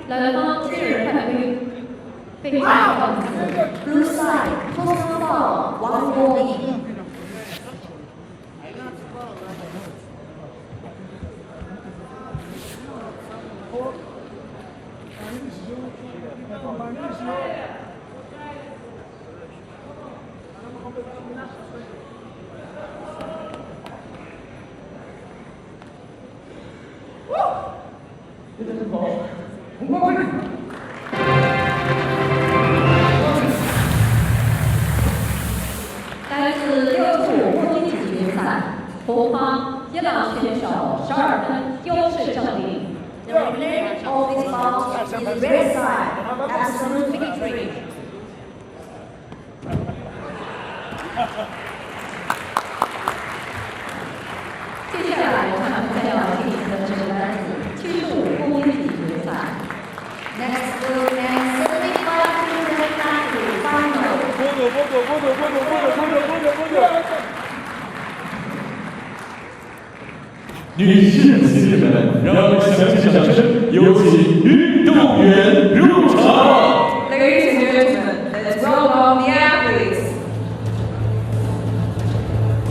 蓝方接人判定被罚Blue side, personal foul, 1 ball. 来自65公斤级决赛，红方伊朗选手12分优势胜利。 The winner of this bout is red side, absolute victory. 接下来我们将要进行的是男子75公斤级决赛。 Next will and 75 kg final. 女士、先生们，让我们响起掌声，有请运动员入场。 Ladies and gentlemen, let's welcome the athletes.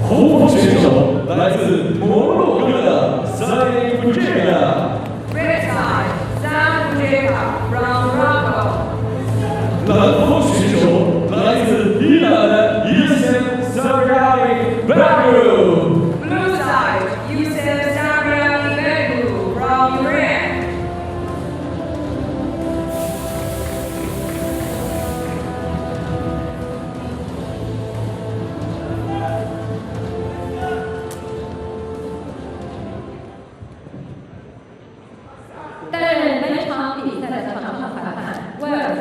红方选手来自摩洛哥的塞布杰亚， Red side, Sanda from Morocco. 蓝方选手来自伊朗的伊森萨拉里贝鲁。 Blue side, Yusuf Sabrani Begu from Iran. 担任本场比赛的场上裁判威尔森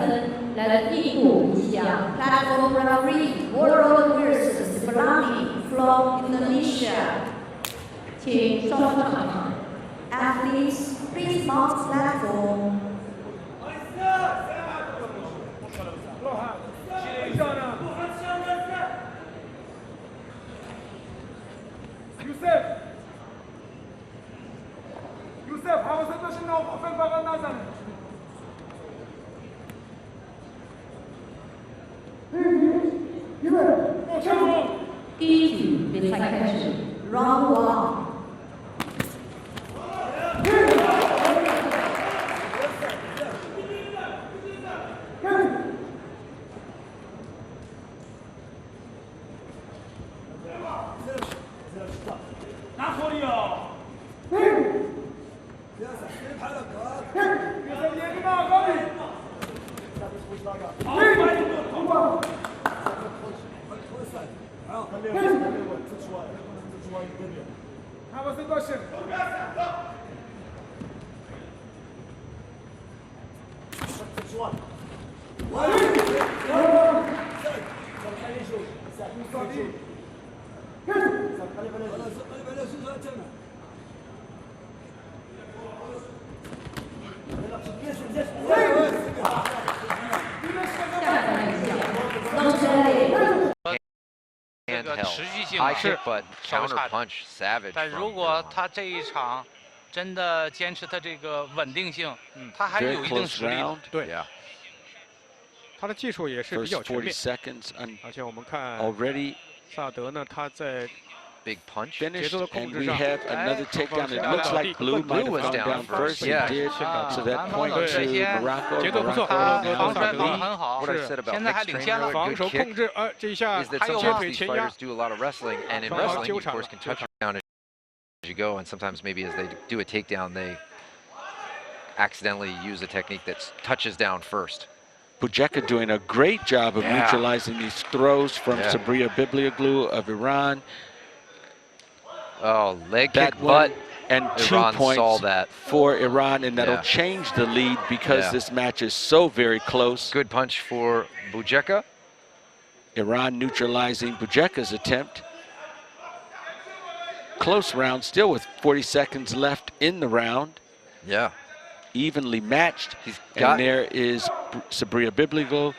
来自印度尼西亚。 Platform referee, World Wushu from Indonesia. 请双方上场。 Athletes, please mount platform. يوسف حواسنا شنو وقفين بغى نازل 第一局比赛开始。 Round 1. 拿火力哦！这个持续性 high 是 kick, but 稍微 counter 差点。 punch savage. 但如果他这一场真的坚持他这个稳定性，他还是有一定实力的。对，他的技术也是比较全面。 而且我们看 already 萨德呢，他在 big punch 节奏的 finished, 控 and 制 we 上， have another takedown. It looks like Blue might have gone down first. He did, so that point to Morocco. 节奏不错， Morocco 防 now 摔 the 防 lead. 得很好， What I said about 现在还 mixed 领先 training 了。 really 防 good 守 kick 控制，这一下 is that 接 sometimes 腿 these 前压 fighters。do a lot of wrestling, and in 双方 wrestling, 纠 you of 缠 course, can touch down as you go, and sometimes maybe as they do a takedown, they accidentally use a technique that touches down first. Bujeka doing a great job of neutralizing these throws from Sabriya Biblioglu of Iran. Oh, leg that kick, but and Iran 2 points saw that. for Iran, and that'll change the lead because this match is so very close. Good punch for Bujeka. Iran neutralizing Bujeka's attempt. Close round still with 40 seconds left in the round. Yeah. Evenly matched. And there is Sabriya Biblioglu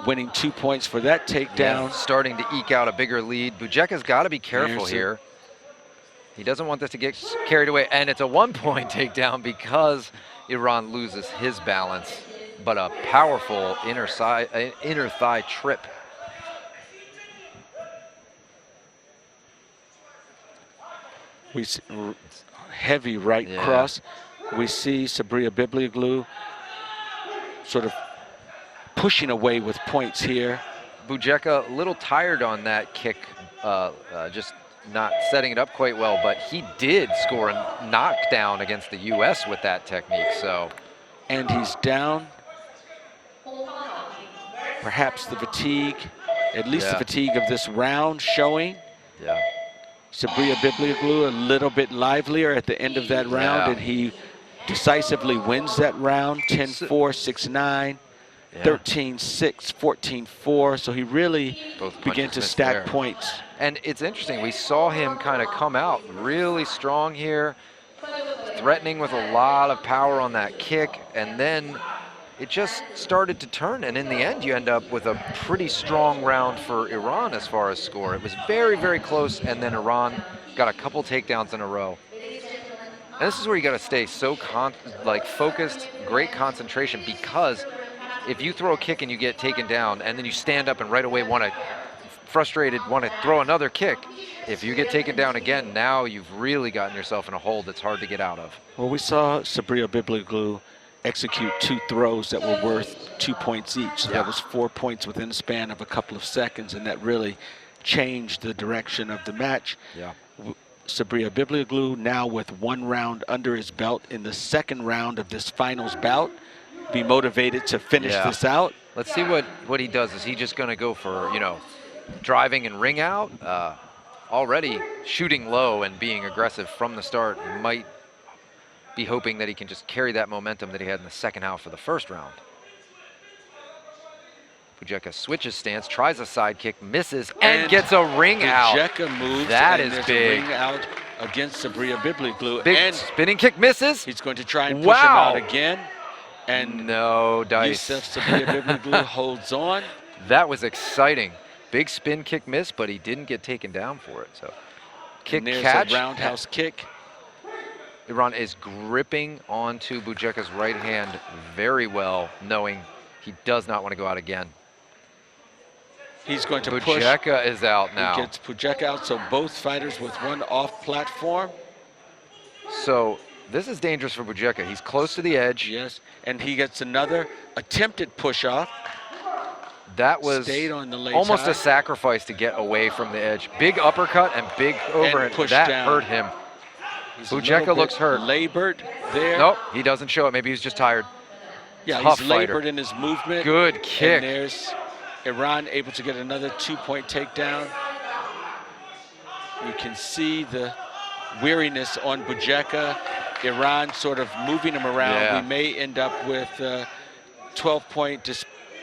winning 2 points for that takedown. Starting to eke out a bigger lead. Bujeka's got to be careful here. He doesn't want this to get carried away. And it's a 1 point takedown because Iran loses his balance. But a powerful inner thigh trip. We see heavy right cross. We see Sabriya Biblioglu sort of pushing away with points here. Bujeka a little tired on that kick, just not setting it up quite well, but he did score a knockdown against the U.S. with that technique, so. And he's down. Perhaps the fatigue, at least the fatigue of this round showing. Yeah. Sabriya Biblioglu a little bit livelier at the end of that round, and he decisively wins that round, 10-4, 6-9, 13-6, 14-4. So he really began to stack points. And it's interesting, we saw him kind of come out really strong here, threatening with a lot of power on that kick, and then it just started to turn, and in the end you end up with a pretty strong round for Iran as far as score. It was very, very close, and then Iran got a couple takedowns in a row. And this is where you got to stay so focused, great concentration, because if you throw a kick and you get taken down, and then you stand up and right away want to throw another kick, if you get taken down again, now you've really gotten yourself in a hole that's hard to get out of. Well, we saw Sabriya Biblioglu execute 2 throws that were worth 2 points each. So that was 4 points within the span of a couple of seconds, and that really changed the direction of the match. Yeah. Sabriya Biblioglu now with 1 round under his belt in the second round of this finals bout. Be motivated to finish this out. Let's see what he does. Is he just going to go for, driving and ring out? Already shooting low and being aggressive from the start. Might be hoping that he can just carry that momentum that he had in the second half of the first round. Bujeka switches stance, tries a side kick, misses, and gets a ring out. Bujeka moves. That and is big. big. Ring out against Sabriya Biblioglu. Big and spinning kick misses. He's going to try and push him out again. And no dice. Sabriya Biblioglu holds on. That was exciting. Big spin kick miss, but he didn't get taken down for it. So kick and there's catch. a roundhouse kick. Iran is gripping onto Bujeka's right hand very well, knowing he does not want to go out again. He's going to push. Bujeka is out now. He gets Bujeka out, so both fighters with 1 off platform. So this is dangerous for Bujeka. He's close to the edge. Yes, and he gets another attempted push off. That was on the late almost high. a sacrifice to get away from the edge. Big uppercut and big overhand. push that down. Hurt him. He's Bujeka looks hurt. Labored there. Nope, he doesn't show it. Maybe he's just tired. Yeah, Tough he's fighter. labored in his movement. Good kick. And there's Iran able to get another 2-point takedown. You can see the weariness on Bujeka. Iran sort of moving him around. Yeah. We may end up with 12-point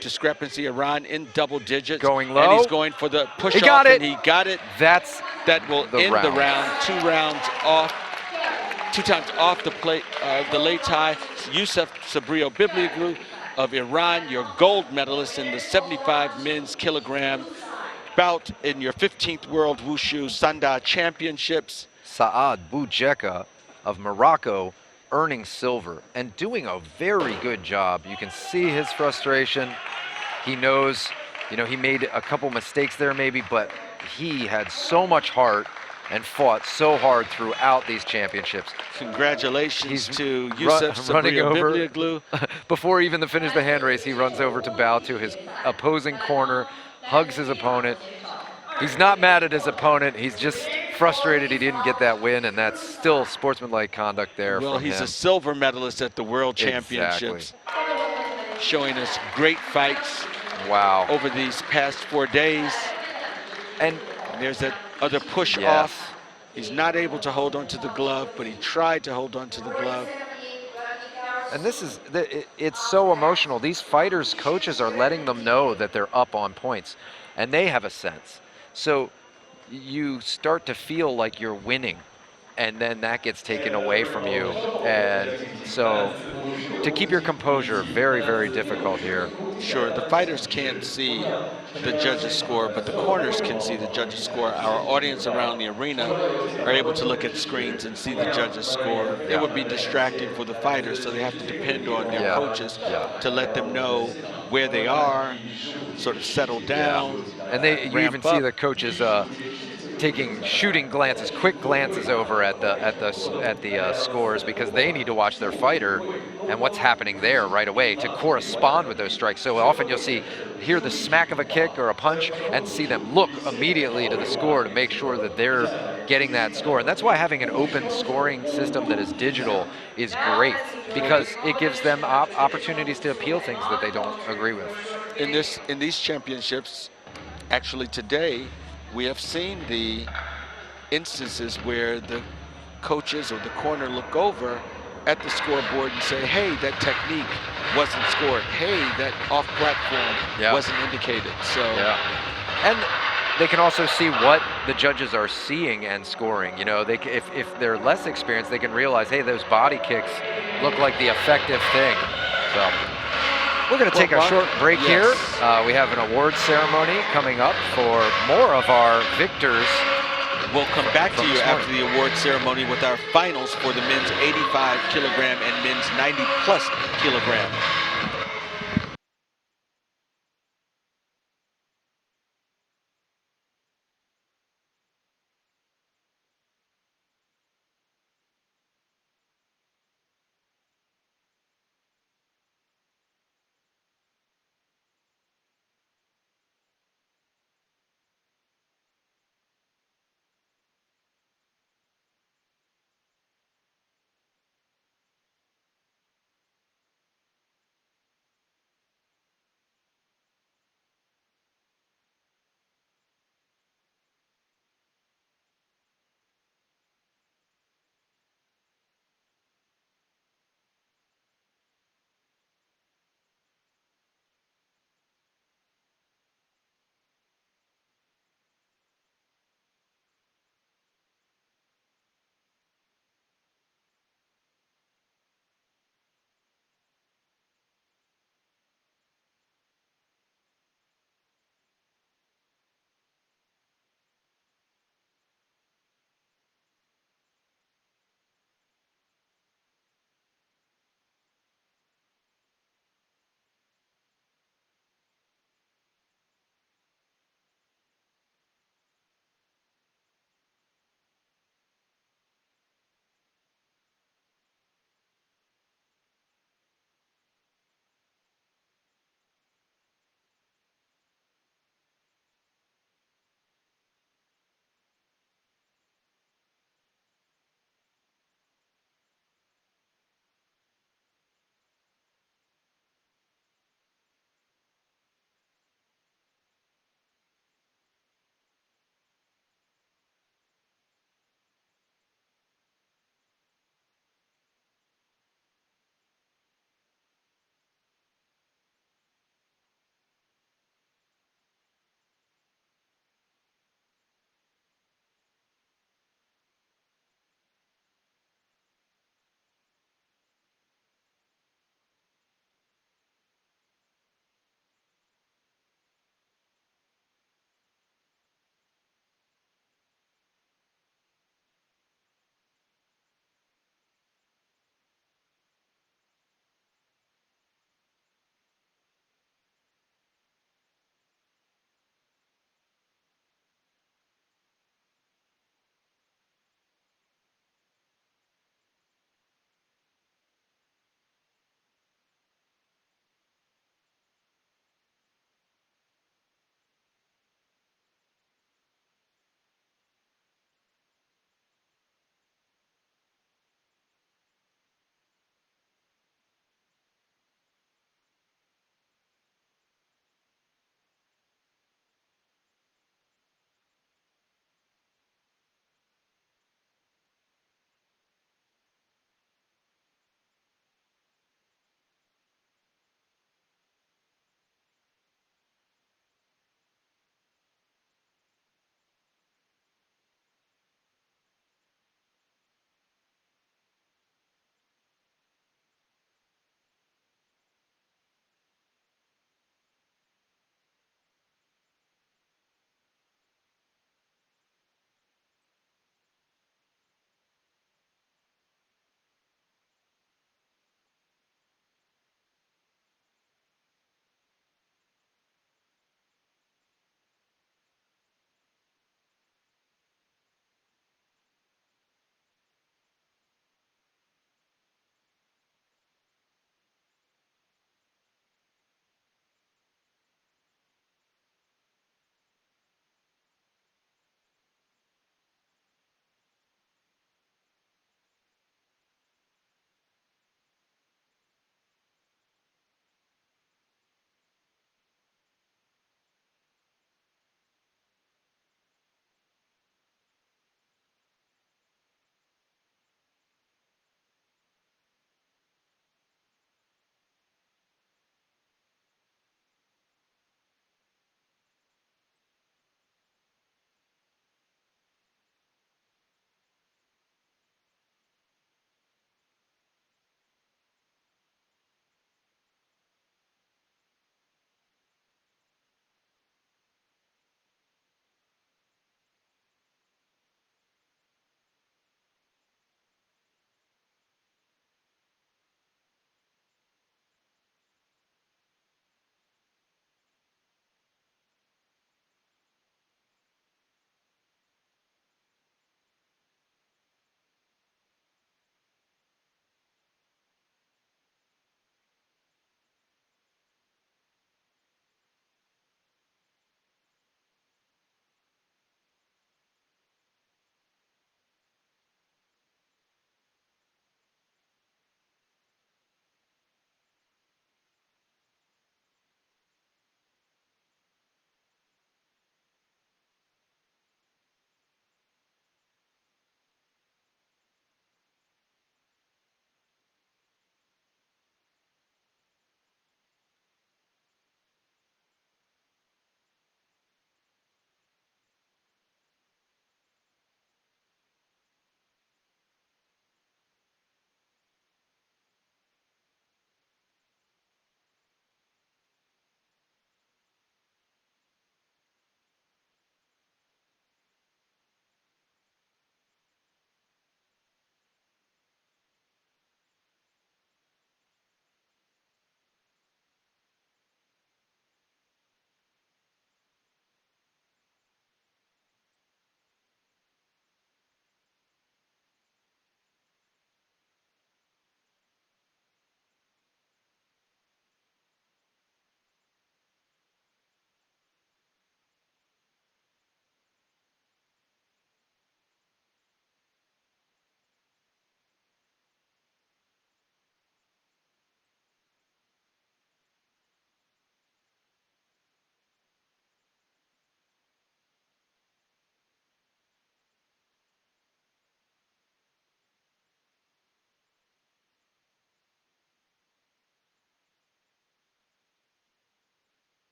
discrepancy. Iran in double digits. Going low. And he's going for the push off. got it. And he got it. That will end the round. 2 rounds off. 2 times off the plate, the late tie. Yusuf Sabriya Biblioglu of Iran, your gold medalist in the 75 men's kilogram bout in your 15th World Wushu Sanda Championships. Saad Bujeka of Morocco earning silver and doing a very good job. You can see his frustration. He knows, he made a couple mistakes there maybe, but he had so much heart and fought so hard throughout these championships. Congratulations to Yusuf Sabriya Biblioglu. Before even finish the hand race, he runs over to bow to his opposing corner, hugs his opponent. He's not mad at his opponent. He's just frustrated he didn't get that win, and that's still sportsmanlike conduct there Well, from he's him. a silver medalist at the World Exactly. Championships. Showing us great fights. Wow. Over these past 4 days. And there's that other push yes. off. He's not able to hold on to the glove, but he tried to hold on to the glove. And this is, it's so emotional. These fighters' coaches are letting them know that they're up on points, and they have a sense. So you start to feel like you're winning, and then that gets taken away from you. And so to keep your composure, very, very difficult here. Sure, the fighters can't see the judges' score, but the corners can see the judges' score. Our audience around the arena are able to look at screens and see the judges' score. Yeah. It would be distracting for the fighters, so they have to depend on their coaches to let them know where they are, sort of settle down. And you even see the coaches taking shooting glances, quick glances over at the scores, because they need to watch their fighter and what's happening there right away to correspond with those strikes. So often you'll hear the smack of a kick or a punch and see them look immediately to the score to make sure that they're getting that score. And that's why having an open scoring system that is digital is great, because it gives them opportunities to appeal things that they don't agree with. In these championships, actually today, we have seen the instances where the coaches or the corner look over at the scoreboard and say, hey, that technique wasn't scored. Hey, that off platform wasn't indicated. So, and they can also see what the judges are seeing and scoring. You know, if they're less experienced, they can realize, hey, those body kicks look like the effective thing. So we're going to take a short break here. We have an award ceremony coming up for more of our victors. We'll come back to you after the award ceremony with our finals for the men's 85 kilogram and men's 90 plus kilogram.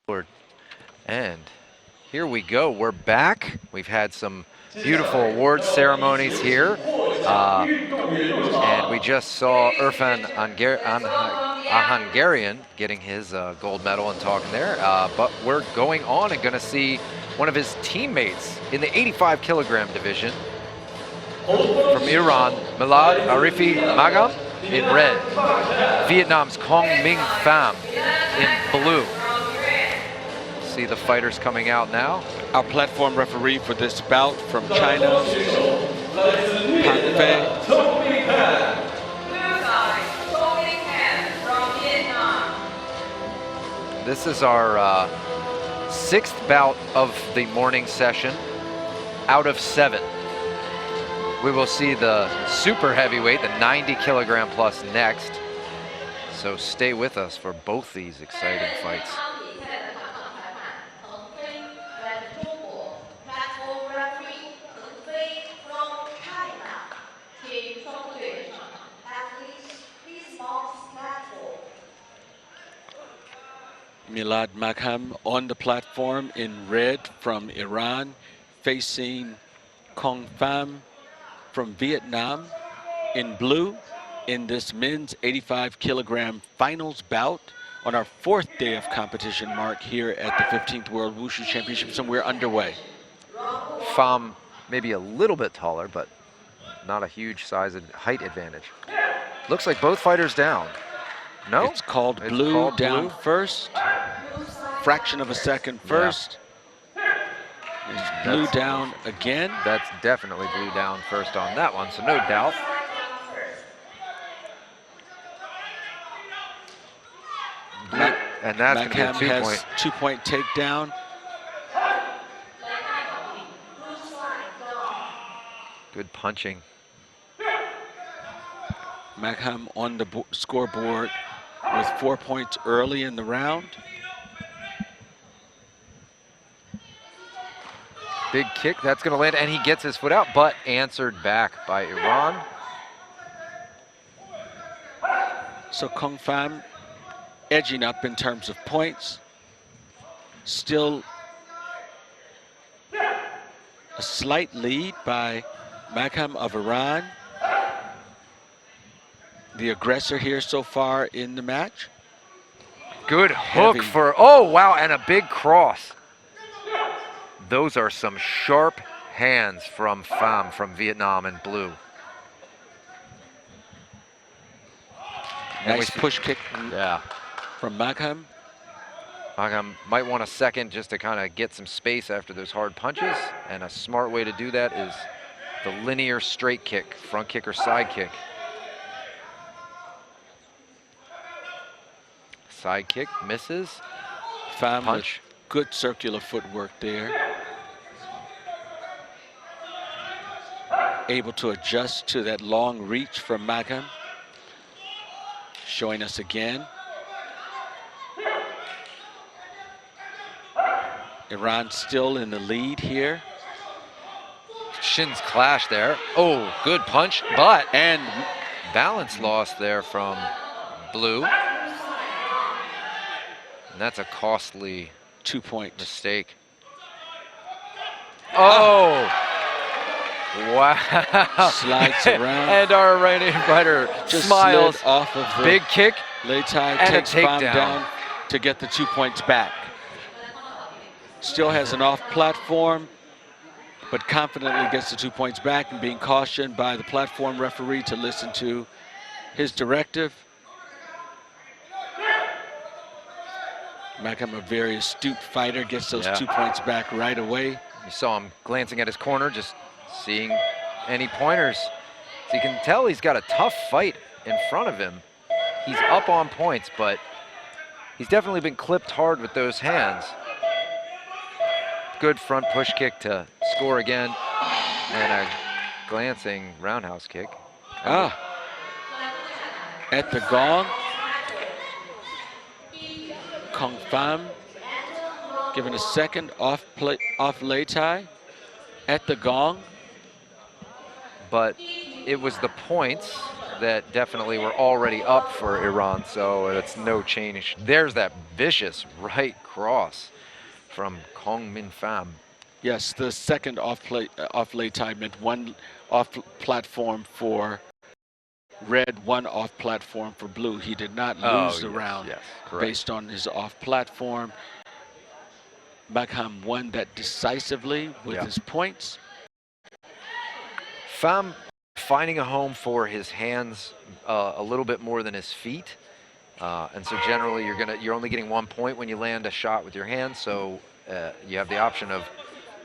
And here we go. We're back. We've had some beautiful awards ceremonies here. And we just saw Irfan Hungarian getting his gold medal and talking there. But we're going on and going to see one of his teammates in the 85 kilogram division from Iran, Milad Arifi Magam in red. Vietnam's Cong Minh Pham in blue. See the fighters coming out now. Our platform referee for this bout from China, Pan Fei. This is our 6th bout of the morning session out of 7. We will see the super heavyweight, the 90 kilogram plus next. So stay with us for both these exciting fights. Milad Magham on the platform in red from Iran, facing Cong Pham from Vietnam in blue in this men's 85 kilogram finals bout on our 4th day of competition, Mark, here at the 15th World Wushu Championships, and we're underway. Pham maybe a little bit taller, but not a huge size and height advantage. Looks like both fighters down. No? It's called blue down first. Fraction of a second first. It's blue down again. That's definitely blue down first on that one, so no doubt. And that's going to be a 2-point. 2-point takedown. Good punching. Magham on the scoreboard with 4 points early in the round. Big kick, that's going to land, and he gets his foot out, but answered back by Iran. So Cong Pham edging up in terms of points. Still a slight lead by Magham of Iran, the aggressor here so far in the match. Good hook for, oh wow, and a big cross. Those are some sharp hands from Pham from Vietnam in blue. Nice push kick from Magham. Magham might want a second just to kind of get some space after those hard punches, and a smart way to do that is the linear straight kick, front kick or side kick. Side kick misses. Pham punch. Good circular footwork there. Able to adjust to that long reach from Magham. Showing us again. Iran still in the lead here. Shins clash there. Oh, good punch, but and balance loss there from blue. And that's a costly 2-point mistake. Oh! Wow. Slides around. And our Iranian fighter just smiles. Slid off of the big kick. Lei Tai and takes a Pham takedown down to get the 2 points back. Still has an off platform, but confidently gets the 2 points back and being cautioned by the platform referee to listen to his directive. Magham, a very astute fighter, gets those 2 points back right away. You saw him glancing at his corner, just seeing any pointers. So you can tell he's got a tough fight in front of him. He's up on points, but he's definitely been clipped hard with those hands. Good front push kick to score again, and a glancing roundhouse kick. At the gong. Cong Pham given a second off Lei Tai at the gong. But it was the points that definitely were already up for Iran, so it's no change. There's that vicious right cross from Kong Min Pham. Yes, the second off-lay tie meant one off-platform for red, one off-platform for blue. He did not lose the round based on his off-platform. Magham won that decisively with his points. Pham finding a home for his hands a little bit more than his feet, and so generally you're only getting 1 point when you land a shot with your hands. So you have the option of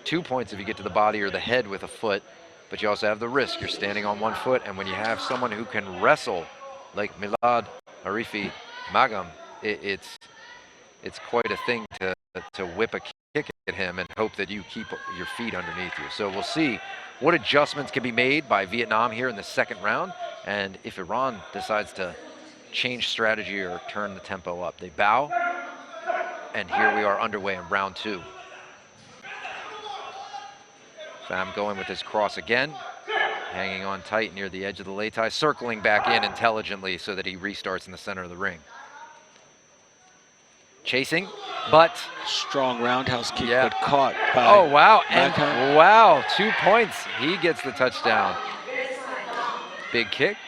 2 points if you get to the body or the head with a foot, but you also have the risk. You're standing on 1 foot, and when you have someone who can wrestle like Milad Arifi Magham, it's quite a thing to whip a kick at him and hope that you keep your feet underneath you. So we'll see what adjustments can be made by Vietnam here in the second round, and if Iran decides to change strategy or turn the tempo up. They bow, and here we are underway in round 2. Pham going with his cross again, hanging on tight near the edge of the lei tai, circling back in intelligently so that he restarts in the center of the ring. Chasing, but strong roundhouse kick, but caught by. Oh wow! And wow, 2 points. He gets the touchdown. Big kick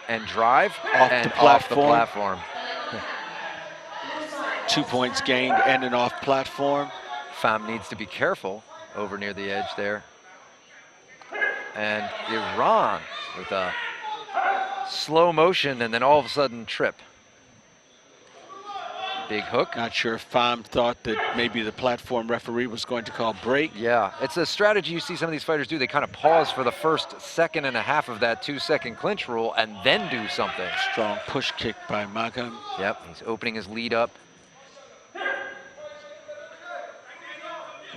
and drive off the platform. 2 points gained and an off platform. Pham needs to be careful over near the edge there. And Iran with a slow motion and then all of a sudden trip. Big hook. Not sure if Pham thought that maybe the platform referee was going to call break. Yeah, it's a strategy you see some of these fighters do. They kind of pause for the first second and a half of that 2-second clinch rule and then do something. Strong push kick by Magham. Yep, he's opening his lead up.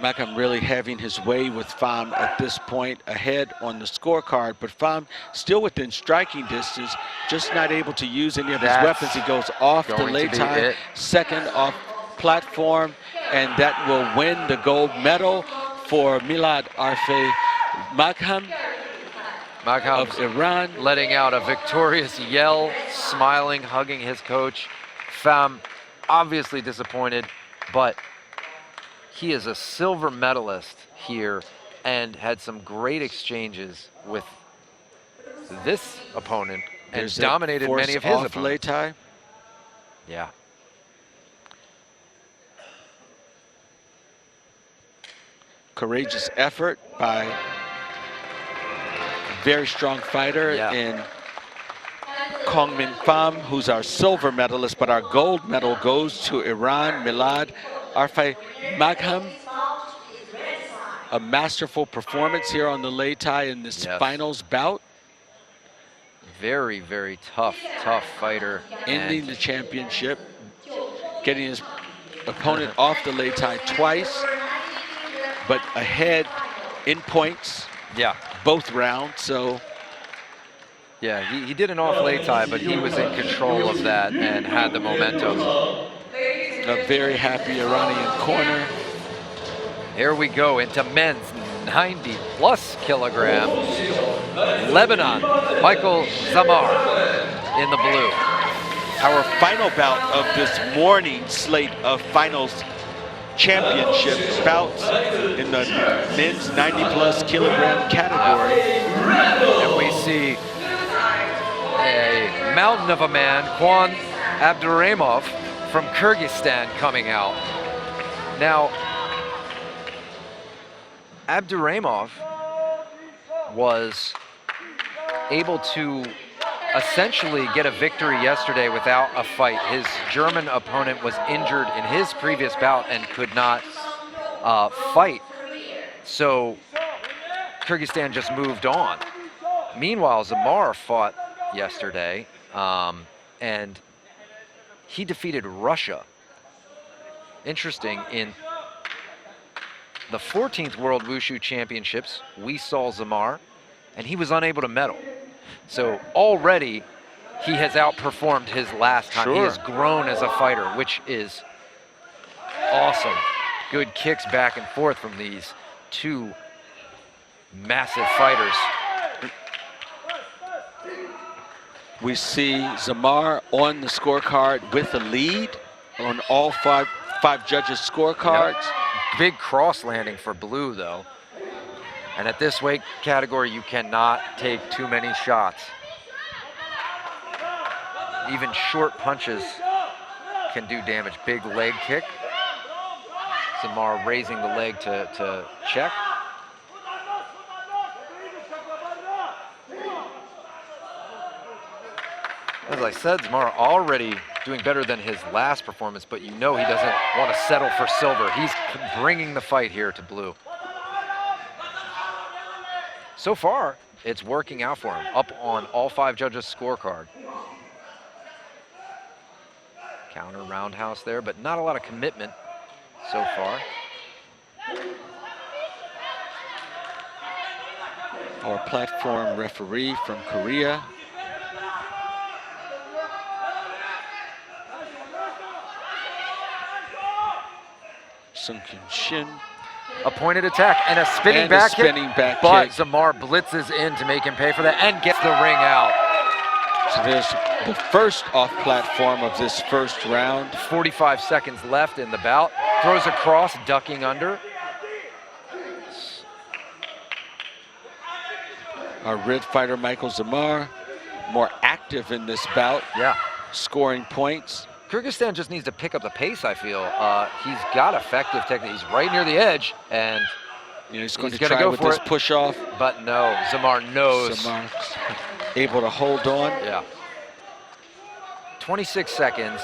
Magham really having his way with Pham at this point, ahead on the scorecard, but Pham still within striking distance, just not able to use any of his weapons. He goes off the lei tai, second off platform, and that will win the gold medal for Milad Arfe Magham of Iran. Letting out a victorious yell, smiling, hugging his coach. Pham obviously disappointed, but he is a silver medalist here and had some great exchanges with this opponent and dominated many of his opponents. Lei tai. Yeah. Courageous effort by a very strong fighter in Kong Min Pham, who's our silver medalist, but our gold medal goes to Iran, Milad Arfe Magham. A masterful performance here on the lei tai in this finals bout. Very, very tough fighter. Ending the championship, getting his opponent off the lei tai twice, but ahead in points. Yeah. Both rounds, so. Yeah, he did an off lei tai, but he was in control of that and had the momentum. A very happy Iranian corner. Here we go into men's 90+ kilogram. Lebanon, Michael Zamar in the blue. Our final bout of this morning slate of finals championship bouts in the men's 90+ kilogram category. And we see a mountain of a man, Kwan Abduraimov from Kyrgyzstan coming out. Now, Abduraimov was able to essentially get a victory yesterday without a fight. His German opponent was injured in his previous bout and could not fight. So Kyrgyzstan just moved on. Meanwhile, Zamar fought yesterday, and he defeated Russia. Interesting, in the 14th World Wushu Championships, we saw Zamar, and he was unable to medal. So already he has outperformed his last time. He has grown as a fighter, which is awesome. Good kicks back and forth from these two massive fighters. We see Zamar on the scorecard with a lead on all five judges' scorecards. Yep. Big cross landing for blue, though. And at this weight category, you cannot take too many shots. Even short punches can do damage. Big leg kick. Zamar raising the leg to check. As I said, Zamar already doing better than his last performance, but you know he doesn't want to settle for silver. He's bringing the fight here to blue. So far, it's working out for him, up on all 5 judges' scorecard. Counter roundhouse there, but not a lot of commitment so far. Our platform referee from Korea. Sung Kyun Shin. A pointed attack and a spinning back kick, but Zamar blitzes in to make him pay for that and gets the ring out. So there's the first off platform of this first round. 45 seconds left in the bout. Throws across, ducking under. Our red fighter, Michael Zamar, more active in this bout. Yeah. Scoring points. Kyrgyzstan just needs to pick up the pace, I feel. He's got effective technique. He's right near the edge, and he's going to try with this push off. But no, Zamar knows. Zamar's able to hold on. Yeah. 26 seconds.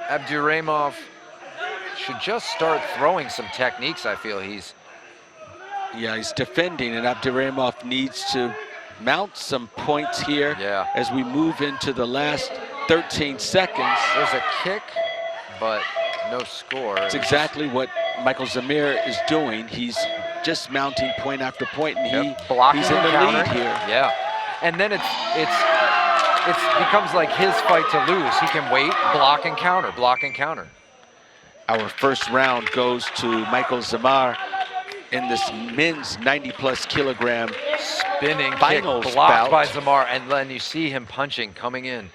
Abduraimov should just start throwing some techniques, I feel. He's defending, and Abduraimov needs to mount some points here as we move into the last 13 seconds. There's a kick, but no score. It's exactly what Michael Zamir is doing. He's just mounting point after point, and he's in the lead here. Yeah, and then it becomes like his fight to lose. He can wait, block and counter, block and counter. Our first round goes to Michael Zamar in this men's 90+ kilogram spinning finals kick blocked bout by Zamar, and then you see him punching, coming in,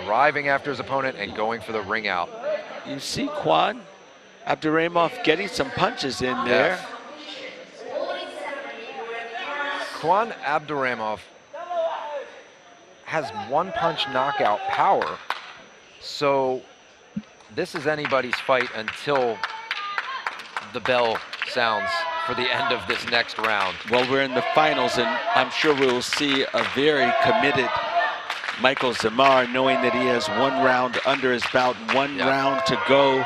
driving after his opponent and going for the ring out. You see Kwan Abduraimov getting some punches in there. Kwan Abduraimov has one punch knockout power, so this is anybody's fight until the bell sounds for the end of this next round. Well, we're in the finals, and I'm sure we will see a very committed Michael Zamar, knowing that he has one round under his belt, one round to go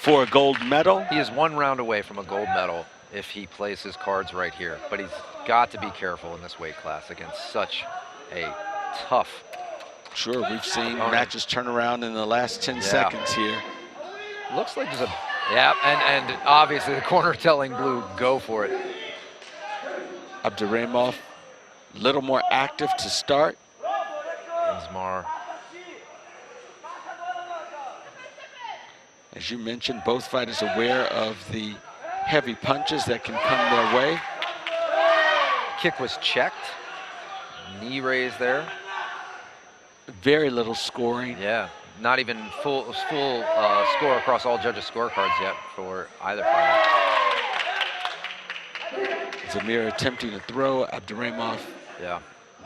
for a gold medal. He is one round away from a gold medal if he plays his cards right here, but he's got to be careful in this weight class against such a tough. Sure, we've seen matches turn around in the last 10 seconds here. Looks like there's a, and obviously the corner telling blue, go for it. Abduraimov, a little more active to start. Zamar. As you mentioned, both fighters aware of the heavy punches that can come their way. Kick was checked. Knee raised there. Very little scoring. Yeah, not even full score across all judges' scorecards yet for either fighter. Zamir attempting to throw. Abduraimov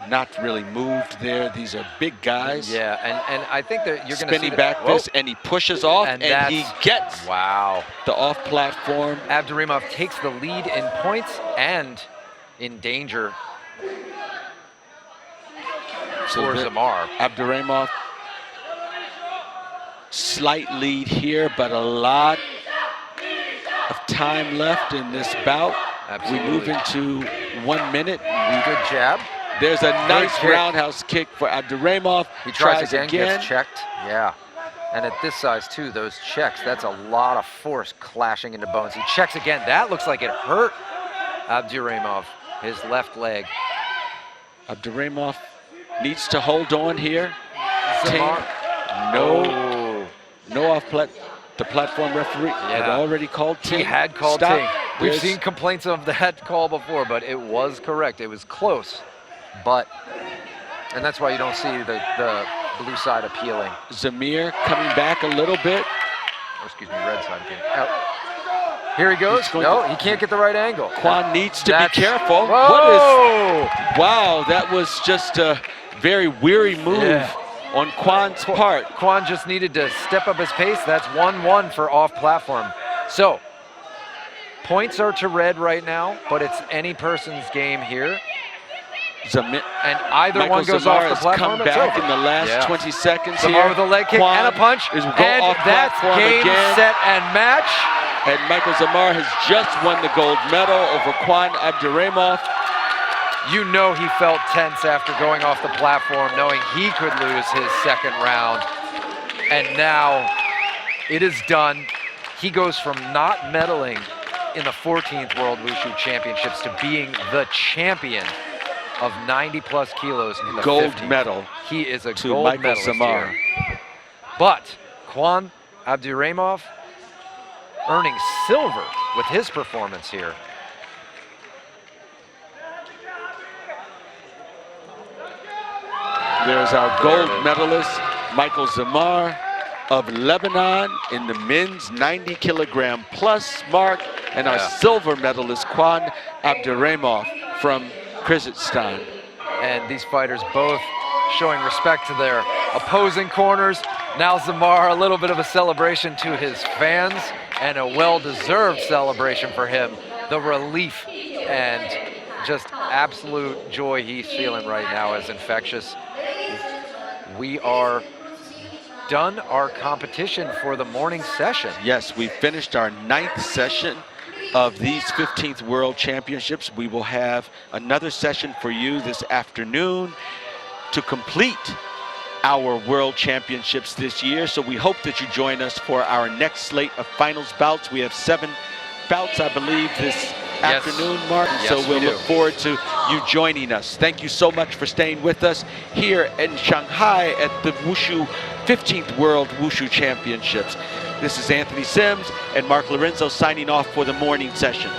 not really moved there. These are big guys. Yeah, and I think that you're going to see spinning back fist, and he pushes off, and he gets the off platform. Abduraimov takes the lead in points and in danger for Zamar. Abduraimov, slight lead here, but a lot of time left in this bout. Absolutely. We move into 1 minute. Good jab. There's a nice roundhouse kick for Abduraimov. He tries again, gets checked. Yeah. And at this size, too, those checks, that's a lot of force clashing into bones. He checks again. That looks like it hurt Abduraimov, his left leg. Abduraimov needs to hold on here. Zamar. No off the platform referee had already called ting. He had called ting. We've seen complaints of that call before, but it was correct. It was close. But And that's why you don't see the blue side appealing. Zamir coming back a little bit. Oh, excuse me, red side appealing. Out. Here he goes. No, he can't get the right angle. Quan needs to be careful. Whoa! Wow, that was just a very weary move on Quan's part. Quan just needed to step up his pace. That's 1-1 for off-platform. So, points are to red right now, but it's any person's game here. And either one goes off the platform. Come back in the last 20 seconds Zamar here. with a leg kick Quan and a punch. is And off that's platform game, again. set, and match. And Michael Zamar has just won the gold medal over Quan Abduraimov. You know he felt tense after going off the platform, knowing he could lose his second round. And now it is done. He goes from not medaling in the 14th World Wushu Championships to being the champion of 90-plus kilos in the gold 50s. medal. He is a to gold Michael medalist Zamar. here. But Quan Abduraimov earning silver with his performance here. There's our gold medalist, Michael Zamar of Lebanon in the men's 90 kilogram plus mark, and our silver medalist, Quan Abduraimov from Kyrgyzstan. And these fighters both showing respect to their opposing corners. Now Zamar, a little bit of a celebration to his fans, and a well-deserved celebration for him. The relief and just absolute joy he's feeling right now is infectious. We are done our competition for the morning session. Yes, we finished our 9th session of these 15th World Championships. We will have another session for you this afternoon to complete our World Championships this year. So we hope that you join us for our next slate of finals bouts. We have 7 bouts, I believe, this afternoon, Martin. Yes, so we'll we look do. forward to you joining us. Thank you so much for staying with us here in Shanghai at the 15th World Wushu Championships. This is Anthony Sims and Mark Lorenzo signing off for the morning session.